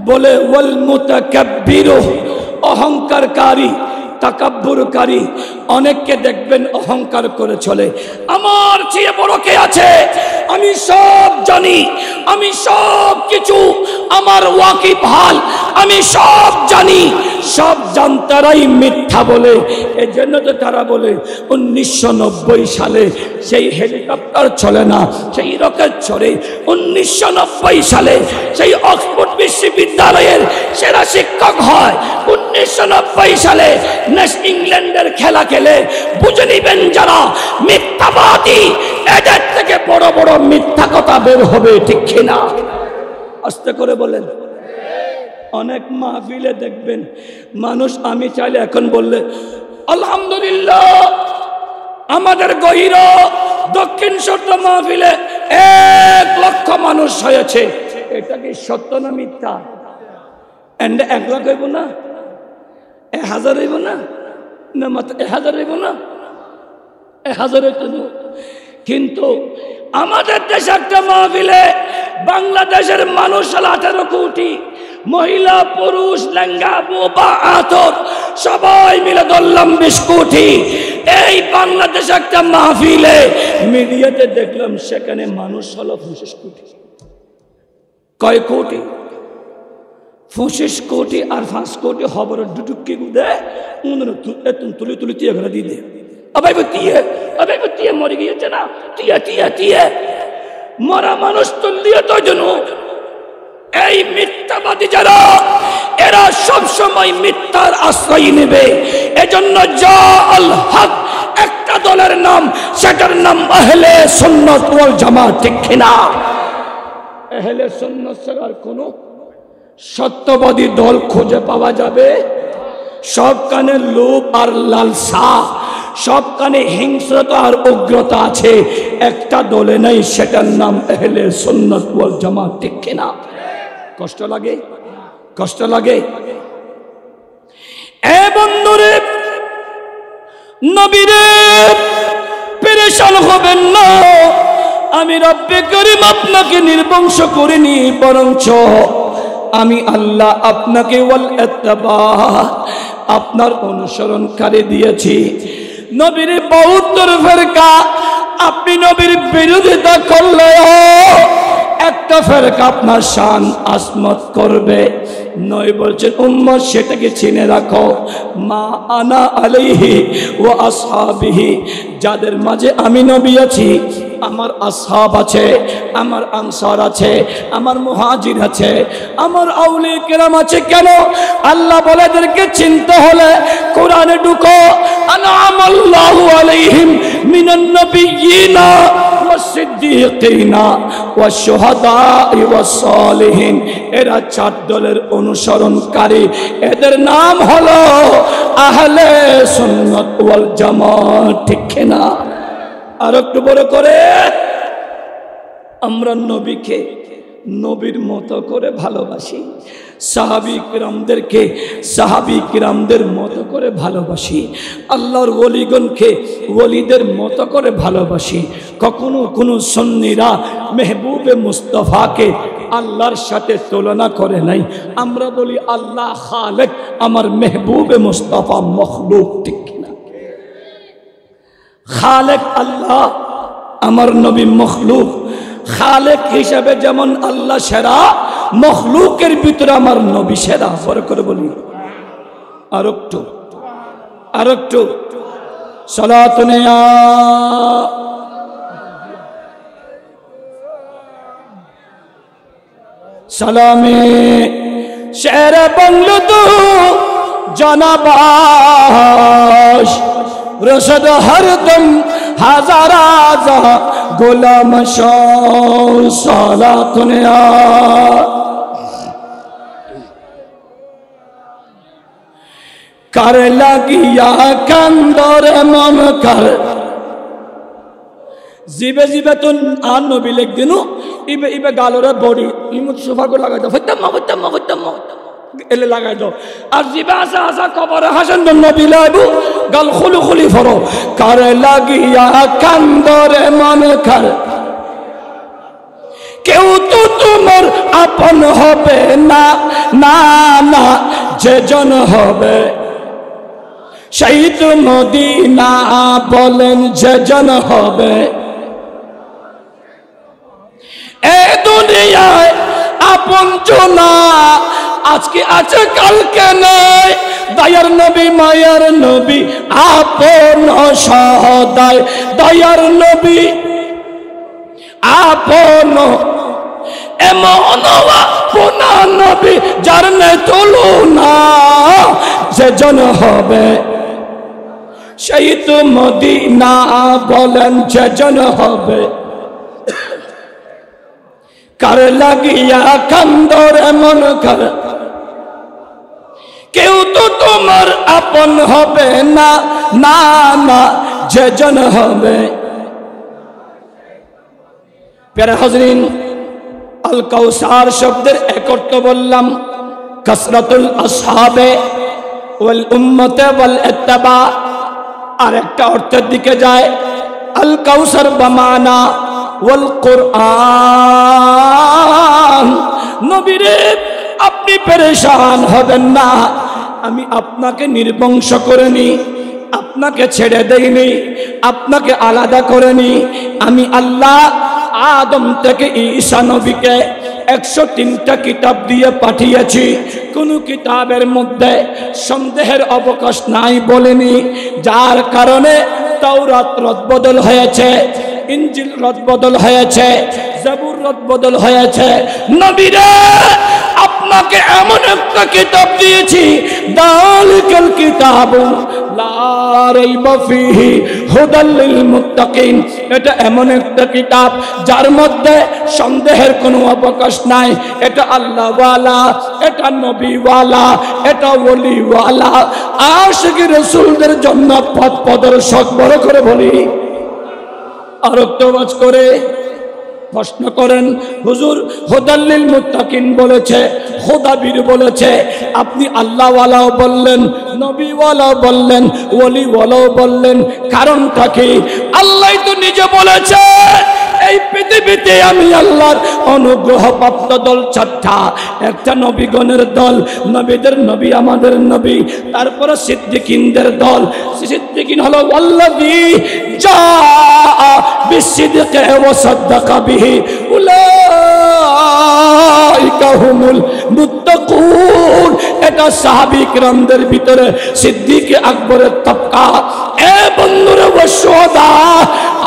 S1: বলে ওয়াল মুতাকাব্বিরু, অহংকারকারী, তাকাব্বুরকারী। অনেককে দেখবেন অহংকার করে চলে, আমার চেয়ে বড় কে আছে, আমি সব জানি, আমি সব কিছু, আমার ওয়াকিব হাল, আমি সব জানি। সব জানতারাই মিথ্যা বলে। এজন্য তো তারা বলে 1990 সালে সেই হেলিকপ্টার চলে না, সেই রকেট চলে। 1990 সালে সেই অক্সফোর্ড বিশ্ববিদ্যালয়ের সেরা শিক্ষক হয়। 1990 সালে ইংল্যান্ডের খেলা খেলে। বুঝে নিবেন যারা মিথ্যাবাদী, এদের থেকে বড় বড় মিথ্যা কথা বের হবে, ঠিক কিনা? আস্তে করে বলেন। অনেক মাহফিলে দেখবেন মানুষ, আমি চাইলে এখন বললে আলহামদুলিল্লাহ আমাদের গহির দক্ষিণ সত্য মাহফিলে 1 লক্ষ মানুষ হয়েছে, এটা কি সত্য না মিথ্যা? 1 লাখ হইব না, 1000 হইব না, না মাত্র 1000 হইব না, 1000 হইতো না। কিন্তু আমাদের দেশে একটা মাহফিলে বাংলাদেশের মানুষ 18 কোটি, মহিলা পুরুষ লেঙ্গা বোবা আতর সবাই মিলে ধরলাম 20 কোটি। এই বাংলাদেশে একটা মাহফিলে মিডিয়াতে দেখলাম সেখানে মানুষ হলো 25 কোটি। কয় কোটি? 25 কোটি আর 5 কোটি খবর দুটুকি গুদে তুলি তুলি দিয়ে ঘরে দিয়ে দে। আবাই বতিয়ে মরে গিয়েছে না, টিয়া মরা মানুষ তুলিয়ে তো জন্য। এই মিথ্যাবাদী যারা, এরা সব সময় মিথ্যার আশ্রয় নেবে। এজন্য জাল হক একটা দলের নাম, সেটার নাম আহলে সুন্নাত ওয়াল জামাত, ঠিক কিনা? আহলে সুন্নাত ছাড়া কোনো সত্যবাদী দল খুঁজে পাওয়া যাবে? সব কানে লোভ আর লালসা, সব কানে হিংস্রতা আর উগ্রতা আছে, একটা দলে নেই, সেটার নাম আহলে সুন্নাত ওয়াল জামাত, ঠিক কিনা? কষ্ট লাগে, কষ্ট লাগে। এ বন্ধুরে, নবীরে পেরেশান হবেন না। আমি রব্বে করিম আপনাকে নির্বংশ করিনি, বরঞ্চ আমি আল্লাহ আপনাকে ওয়াল ইত্তিবা, আপনার অনুসরণকারী দিয়েছি। নবীর 72 ফেরকা, আপনি নবীর বিরোধিতা করলে একটা ফেরকা আপনার শান আসমত করবে। নয় বলছেন উম্মত সেটাকে চিনে রাখো, মা আনা আলাইহি ওয়া আসহাবিহি, যাদের মাঝে আমি নবী আছি, আমার আসহাব আছে, আমার আনসার আছে, আমার মুহাজির আছে, আমার আউলিয়া কেরাম আছে। কেন? আল্লাহ বলে এদেরকে চিনতে হলে কোরআনে ঢুকো। আনআমাল্লাহু আলাইহিম মিনান নাবিয়্যিনা ওয়াস-সিদ্দীকিনা ওয়াশ-শুহাদা'i ওয়াস-সালিহিন। এরা 4 দলের অনুসরণকারী, এদের নাম হলো আহলে সুন্নাত ওয়াল জামাত, ঠিক কিনা? আর একটু বড় করে, আমরা নবীকে নবীর মতো করে ভালোবাসি, সাহাবী কিরামদেরকে সাহাবী কিরামদের মতো করে ভালোবাসি, আল্লাহর ওলিগণকে ওলিদের মতো করে ভালোবাসি। কখনো কোনো সুন্নিরা মেহবুবে মুস্তাফাকে আল্লাহর সাথে তুলনা করে নাই। আমরা বলি আল্লাহ খালেক, আমার মেহবুবে মুস্তাফা মখলুক, ঠিক কিনা? খালেক আল্লাহ, আমার নবী মখলুক। খালেক হিসাবে যেমন আল্লাহ সেরা, মখলুকের ভিতরে আমার নবী সেরা। পরে করে বলি আর একটু সালাতুন ইয়া সালামে শের বাংলো তো জনাবাস রশদ হরদম হাজার আজা গোলাম সালাতুন ইয়া कर लगिया कंदर मम कर जीबे जीबे तो आन नबी लिख दिनु इबे इबे गालो रे बॉडी इमु सोफा को लगा दो फतम एले लगा दो और जीबे आसा आसा कबर हसन नबी लाबू गल खुली खुली फरो कर लगिया कंदर मम कर क्यों तो तुमर আপন হবে না, না না যেজন হবে সেই তো মদিনা, বলেন যেজন হবে এ দুনিয়ায় আপন জনা আজকে আছে কালকে নয়। দয়ার নবী মায়ার নবী আপন সদায়, দয়ার নবী আপন এমন আপনা নবী যার নে তুলনা, যেজন হবে সেই তো মদিনা, বলেন যেজন হবে। কার লাগিয়া কান্দর এমন কর, কেউ তো তোমার আপন হবে না, না না যেজন হবে। প্যারা হাজরিন, আল কাউসার শব্দের এক অর্থ বললাম কাসরাতুল আসহাবে ওয়াল উম্মতে ওয়াল ইত্তিবা, আর একটা অর্থের দিকে যায় আল কাউসার বামানা ওয়াল কুরআন। নবীরে আপনি পেরেশান হবেন না, আমি আপনাকে নির্বংশ করিনি, আপনাকে ছেড়ে দেইনি, আপনাকে আলাদা করিনি। আমি আল্লাহ আদম থেকে ঈসা নবীকে 103টা কিতাব দিয়ে পাঠিয়েছি, কোন কিতাবের মধ্যে সন্দেহের অবকাশ নাই বলেনি, যার কারণে তাওরাত রদবদল হয়েছে, ইনজিল রদবদল হয়েছে, জাবুর রদবদল হয়েছে। নবীরে আপনাকে এমন একটা কিতাব দিয়েছি, দালিকাল কিতাবু লা রাইবা ফীহি হুদাল লিল মুত্তাকিন, এটা এমন একটা কিতাব যার মধ্যে সন্দেহের কোনো অবকাশ নাই। এটা আল্লাহ ওয়ালা, এটা নবী ওয়ালা, এটা ওলি ওয়ালা, আশিক রাসূলদের জন্য পথ প্রদর্শক। বড় করে বলি আর একটুবাজ করে প্রশ্ন করেন, হুজুর হুদাল্লিল মুত্তাকিন বলেছে, খোদাবীর বলেছে, আপনি আল্লাহ ওয়ালাও বললেন, নবী ওয়ালাও বললেন, ওলি ওয়ালাও বললেন, কারণটা কি? আল্লাহ তো নিজে বলেছে এই পৃথিবীতে আমি আল্লাহর অনুগ্রহ প্রাপ্ত দল চারটা, একটা নবীগণের দল, নবীদের নবী আমাদের নবী, তারপরে সিদ্দিকিনদের দল। সিদ্দিকিন হলো ওয়াল্লাযী জাআ বিসিদকি ওয়া সাদ্দাকা বিহি উলাইকা হুমুল মুত্তাকুন। এটা সাহাবী কিরামদের ভিতরে সিদ্দিক আকবরের তবকা। এ বন্ধুরা ও শুহাদা,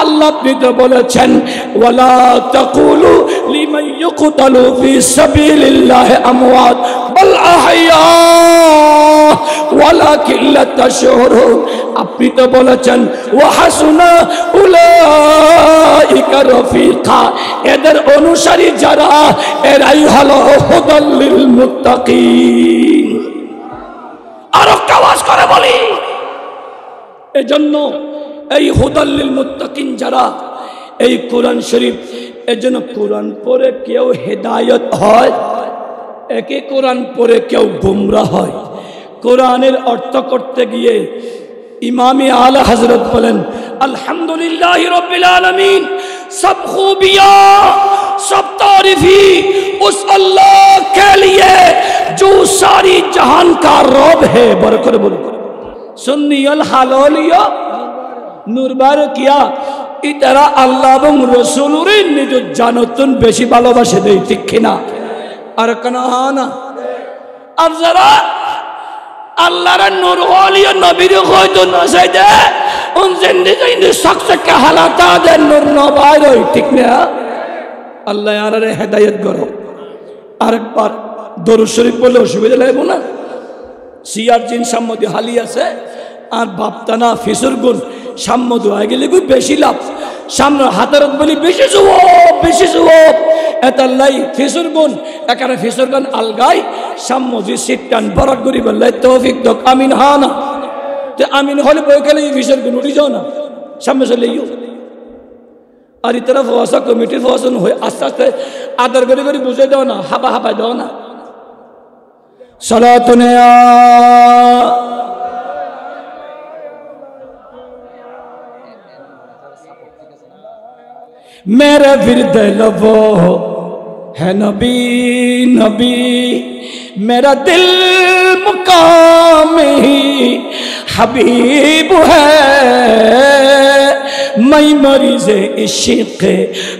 S1: আল্লাহ আপনি তো বলেছেন ওয়ালা তাকুলু লিমান ইয়ুকতালু ফি সাবিলিল্লাহি আমওয়াত বাল আহইয়া ওয়ালাকিন লা তাশউরুন। আপনি তো বলেছেন ওয়া হাসুনা উলাইকা রফিকা, এদের অনুসারী যারা এরাই হলো হুদাল লিল মুত্তাকিন। আর আওয়াজ করে বলি, এজন্য এই হুদাল্লিল মুত্তাকিন যারা, এই কোরআন শরীফ, এজন্য কোরআন পড়ে কেউ হেদায়েত হয়, একে কোরআন পড়ে কেউ গুমরাহ হয়। কোরআনের অর্থ করতে গিয়ে ইমামে আলা হযরত বলেন আলহামদুলিল্লাহি রাব্বিল আলামিন, সব খুবিয়া सब तारीफी उस अल्लाह के लिए जो सारी जहान का रब है। बरकर बोलो सुन्नियल हालिया नूरबार किया इतरा अल्लाह এবং রাসূলের নিজ জানতন বেশি ভালোবাসে দেই, ঠিক কিনা? আর কানা আর যারা আল্লাহর নূর ওলিয়া নবীর হয়তো না সাইদে উন জিন্দেগি ইন শখস কে হালাতা দে নূর নবাই, ঠিক না? আল্লাহ আরে হেদায়েত করো। আরেকবার দরুদ শরীফ বললে অসুবিধা লাগবে না? সিয়ার জিন সাম্মদি হালি আছে আর বাপতানা ফিসুর গুণ সাম্মদ হয়ে গেলে খুব বেশি লাভ। সামনে হাতারত বলি বেশি জবাব, বেশি জবাব এতাল্লাই ফিসুর গুণ একারে ফিসুর গুণ আলগাই সাম্মদি সিটটান বরাক করি বললে তৌফিক দক আমিন। হা না তে আমিন হলে বই গেলে ফিসুর গুণ উঠি যাও না, সামনে চলে ইউ। আর ইতরা ফওয়াসা কমিটির ফওয়াসন হয়ে আস্তে আস্তে আদর করে করে বুঝে দাও না, হাবা হাবা দাও না। সালাতুন मेरे विरद लबो है नबी नबी मेरा दिल मुकाम ही हबीब है मैं मरीज़ इश्क़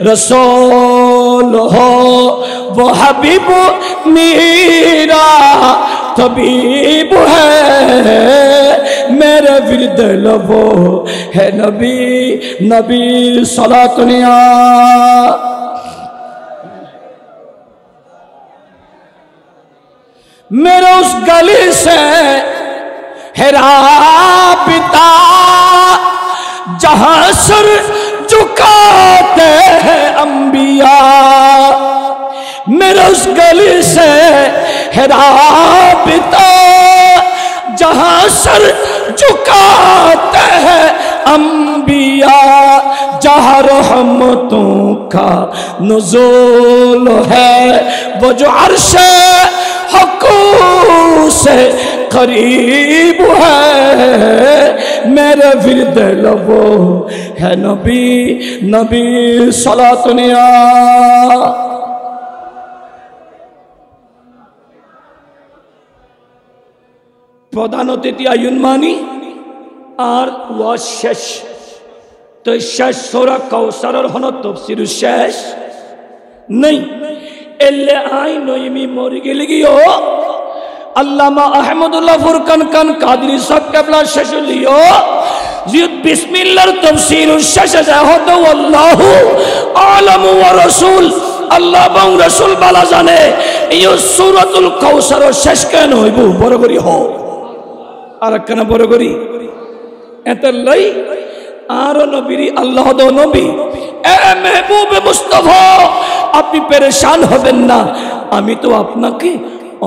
S1: रसूल हो वो हबीब मेरा तबीब है मेरे विरद लबो है नबी नबी सलातुनिया मेरे उस गली से है राबिता जहां सर झुकाते हैं अंबिया मेरे उस गली से है राबिता जहां सर झुकाते हैं अंबिया जहां रहमतों का नुज़ूल है वो जो अर्श हक़ू से करीब है मेरे विरद लबो है नबी नबी सलातुनिया प्रधान अतिथि आयुनमानी और वह शेष तो शेष सोरा कौसर हन तफसिर शेष नहीं एल्ले आई नोयमी मोरी गेली गियो अल्लामा अहमदुल्लाह फुरकान खान कादरी साहब केबला शेष लियो जिद बिस्मिल्लाह तफसिर शेष जाहतो अल्लाहु आलम व रसूल अल्लाह बं रसूल बाला जाने यो सूरतुल कौसर शेष केन हইবো বড় করি हो আর একখানা বড় করি এত লই আর নবীর আল্লাহ দো নবী এ মেহবুব মুস্তাফা আপনি পেরেশান হবেন না আমি তো আপনাকে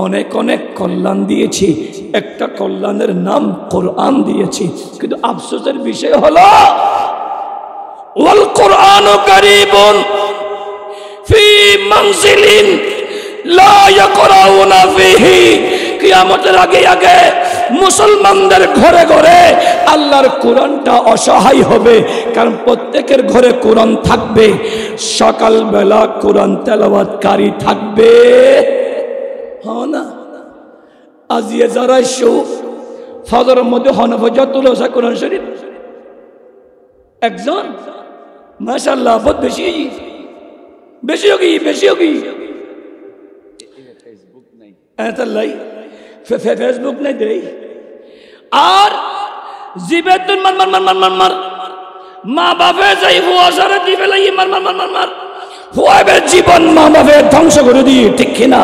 S1: অনেক অনেক কল্যাণ দিয়েছি একটা কল্যাণের নাম কোরআন দিয়েছি কিন্তু আফসোসের বিষয় হলো ওয়াল কোরআনু কারীবুন ফি মানজিলিন লা ইয়াকরাউনা ফিহি কিয়ামতের আগে আগে মুসলমানদের ঘরে ঘরে আল্লাহর কোরআনটা অসহায় হবে কারণ প্রত্যেকের ঘরে কোরআন থাকবে সকালবেলা কোরআন তেলাওয়াতকারী থাকবে হ্যাঁ না আজিয়ে যারা শো ফজরের মধ্যে হনফজাতুল ওসা কোরআন শরীফ একজন মাশাআল্লাহ বহুত বেশি হোগি ফেসবুক নাই এটা লাই फेसबुक नहीं दे और जीबेतुन मर मर मर मर मर मर माँ बापे जाई हुआ सारे जीबे लाई मर मर मर मर मर हुआ बे जीवन माँ बापे ध्वंस कर दी ठीक है ना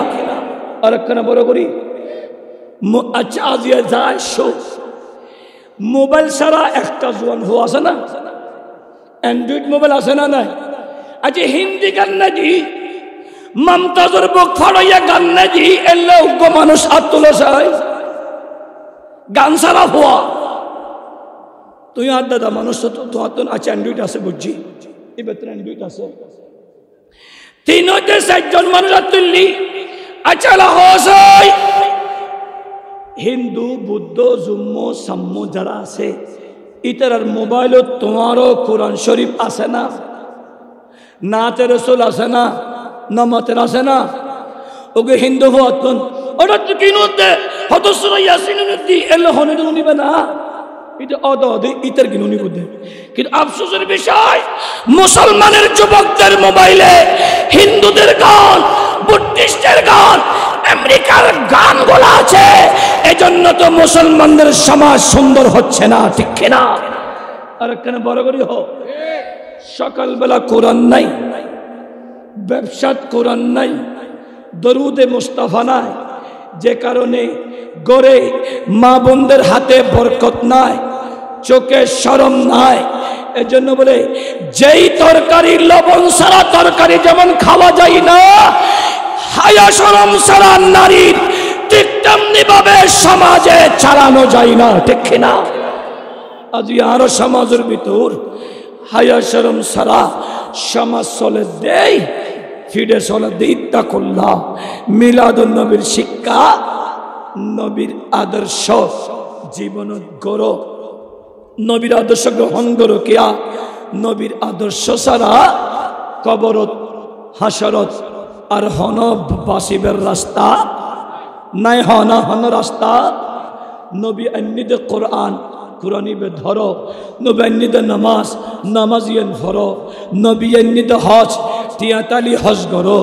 S1: और कना बड़ो करी अच्छा आज ये जाए शो मोबाइल सारा एक्टा जुआन हुआ से ना एंड्रॉइड मोबाइल आसे ना ना आज हिंदी करना जी ममताजर बुक फाड़िया गान ने जी एल्ले उग्गो मानुष आत्तुलो साई गान सारा हुआ तो यहाँ दादा मानुष तो आत्तुन अच्छा एंड्रॉइड आसे बुझी ये बेहतर एंड्रॉइड आसे तीनों के सज्जन मानुष आत्तुल्ली अच्छा ला हो साई हिंदू बुद्ध जुम्मो सम्मो जरा से इतर मोबाइल तुम्हारो कुरान शरीफ आसे ना नाते रसूल आसे ना नमते रासे ना ओगे हिंदू हो तुन और तो किनुते हतो सुरा यासीन नुदी एल्लो होने दुनी बना इते अदो दे इतर किनुनी बुद्धे कि अफसोसের বিষয় মুসলমানের যুবকদের মোবাইলে হিন্দুদের গান বুদ্ধিস্টের গান আমেরিকার গানগুলো আছে এজন্য তো মুসলমানদের সমাজ সুন্দর হচ্ছে না ঠিক কি না আর কেন বড় করি হো সকালবেলা কোরআন নাই ব্যবসাত কোরআন নাই দরুদে মুস্তাফা নাই যে কারণে গরে মা বোনদের হাতে বরকত নাই চোখে শরম নাই এজন্য বলে যেই তরকারি লবণ সারা তরকারি যেমন খাওয়া যায় না হায়া শরম সারা নারীর ঠিক তেমনি ভাবে সমাজে চালানো যায় না ঠিক না আজ আরো সমাজের ভিতর হায়া শরম সারা সমাজ চলে দেয় ফিরে চলে দিতা করলা মিলাদুন নবীর শিক্ষা নবীর আদর্শ জীবনত গড় নবীর আদর্শ গ্রহণ করো কিয়া নবীর আদর্শ সারা কবরত হাসরত আর হন বাসিবের রাস্তা নাই হন হন রাস্তা নবী আন্নিদে কোরআন কুরআনিবে ধরো নবী আন্নিদে নামাজ নামাজিয়ান ধরো নবী আন্নিদে হজ তিয়াতালি হজ করো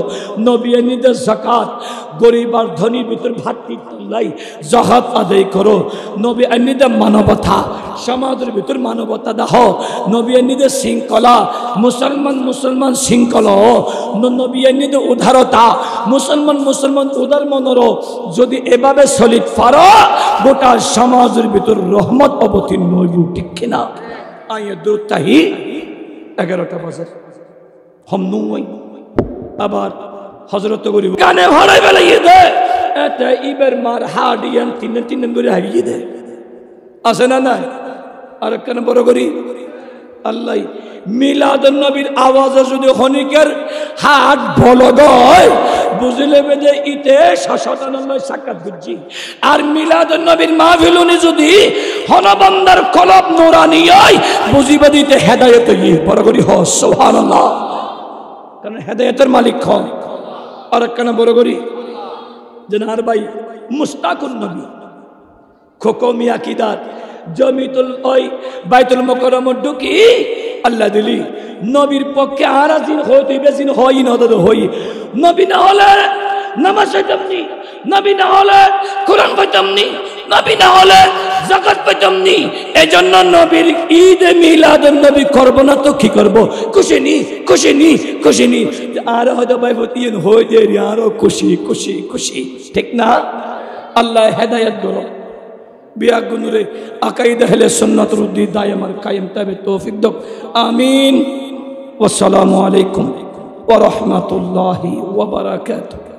S1: নবী আন্নিদে যাকাত গরিব আর ধনীর ভিতর ভাতৃত্বলাই জাকাত আদায় করো নবী আন্নিদে মানবতা সমাজের ভিতর মানবতা দাহ নবী আন্নিদে শৃঙ্খলা মুসলমান শৃঙ্খলা নবী আন্নিদে উদারতা মুসলমান উদার মনর যদি এভাবে চলিত পারো গোটা সমাজের ভিতর রহমত অবতীর্ণ হইব ঠিক কিনা আইয়ে দূরতাহি 11টা বাজে হমনু আবার হজরত গরিব কানে ভাড়াই বেলাইয়ে দে এটা ইবের মার হাডিয়ান তিন করে হারিয়ে দে আছে না না আর কেন বড় করি আল্লাহ মিলাদুন নবীর আওয়াজে যদি খনিকের হাত বলদ হয় বুঝলে যে ইতে শাশ্বতানন্দ সাক্ষাৎ করছি আর মিলাদুন নবীর মাহফিলুনি যদি হনবন্দার কলব নুরানি হয় বুঝিবে দিতে হেদায়েত ই বড় করি হ সুবহানাল্লাহ কারণ হেদায়েতের মালিক খ আর কেন বড় করি জনার ভাই মুস্তাকুন নবী খোকমি আকিদার জমিতুল ওই বাইতুল মুকাররমে ঢুকি আল্লাহ দিলি নবীর পক্ষে আরাজিন হইতে বেশিন হই না তো হই নবী না হলে নামাজ পড়তামনি নবী না হলে কোরআন পড়তামনি নবী না হলে যাকাত পড়তামনি এজন্য নবীর ঈদ মিলাদুন নবী করব না তো কি করব খুশি নি আর হয়তো ভাই বতিন হই দে আরো খুশি ঠিক না আল্লাহ হেদায়েত করো বিয়াগুনুরে আকাইদা আহলে সুন্নাতুর উদ্দি দায়মার কায়েম তাবে তৌফিক দাও আমিন ওয়া আসসালামু আলাইকুম ওয়া রাহমাতুল্লাহি ওয়া বারাকাতুহু।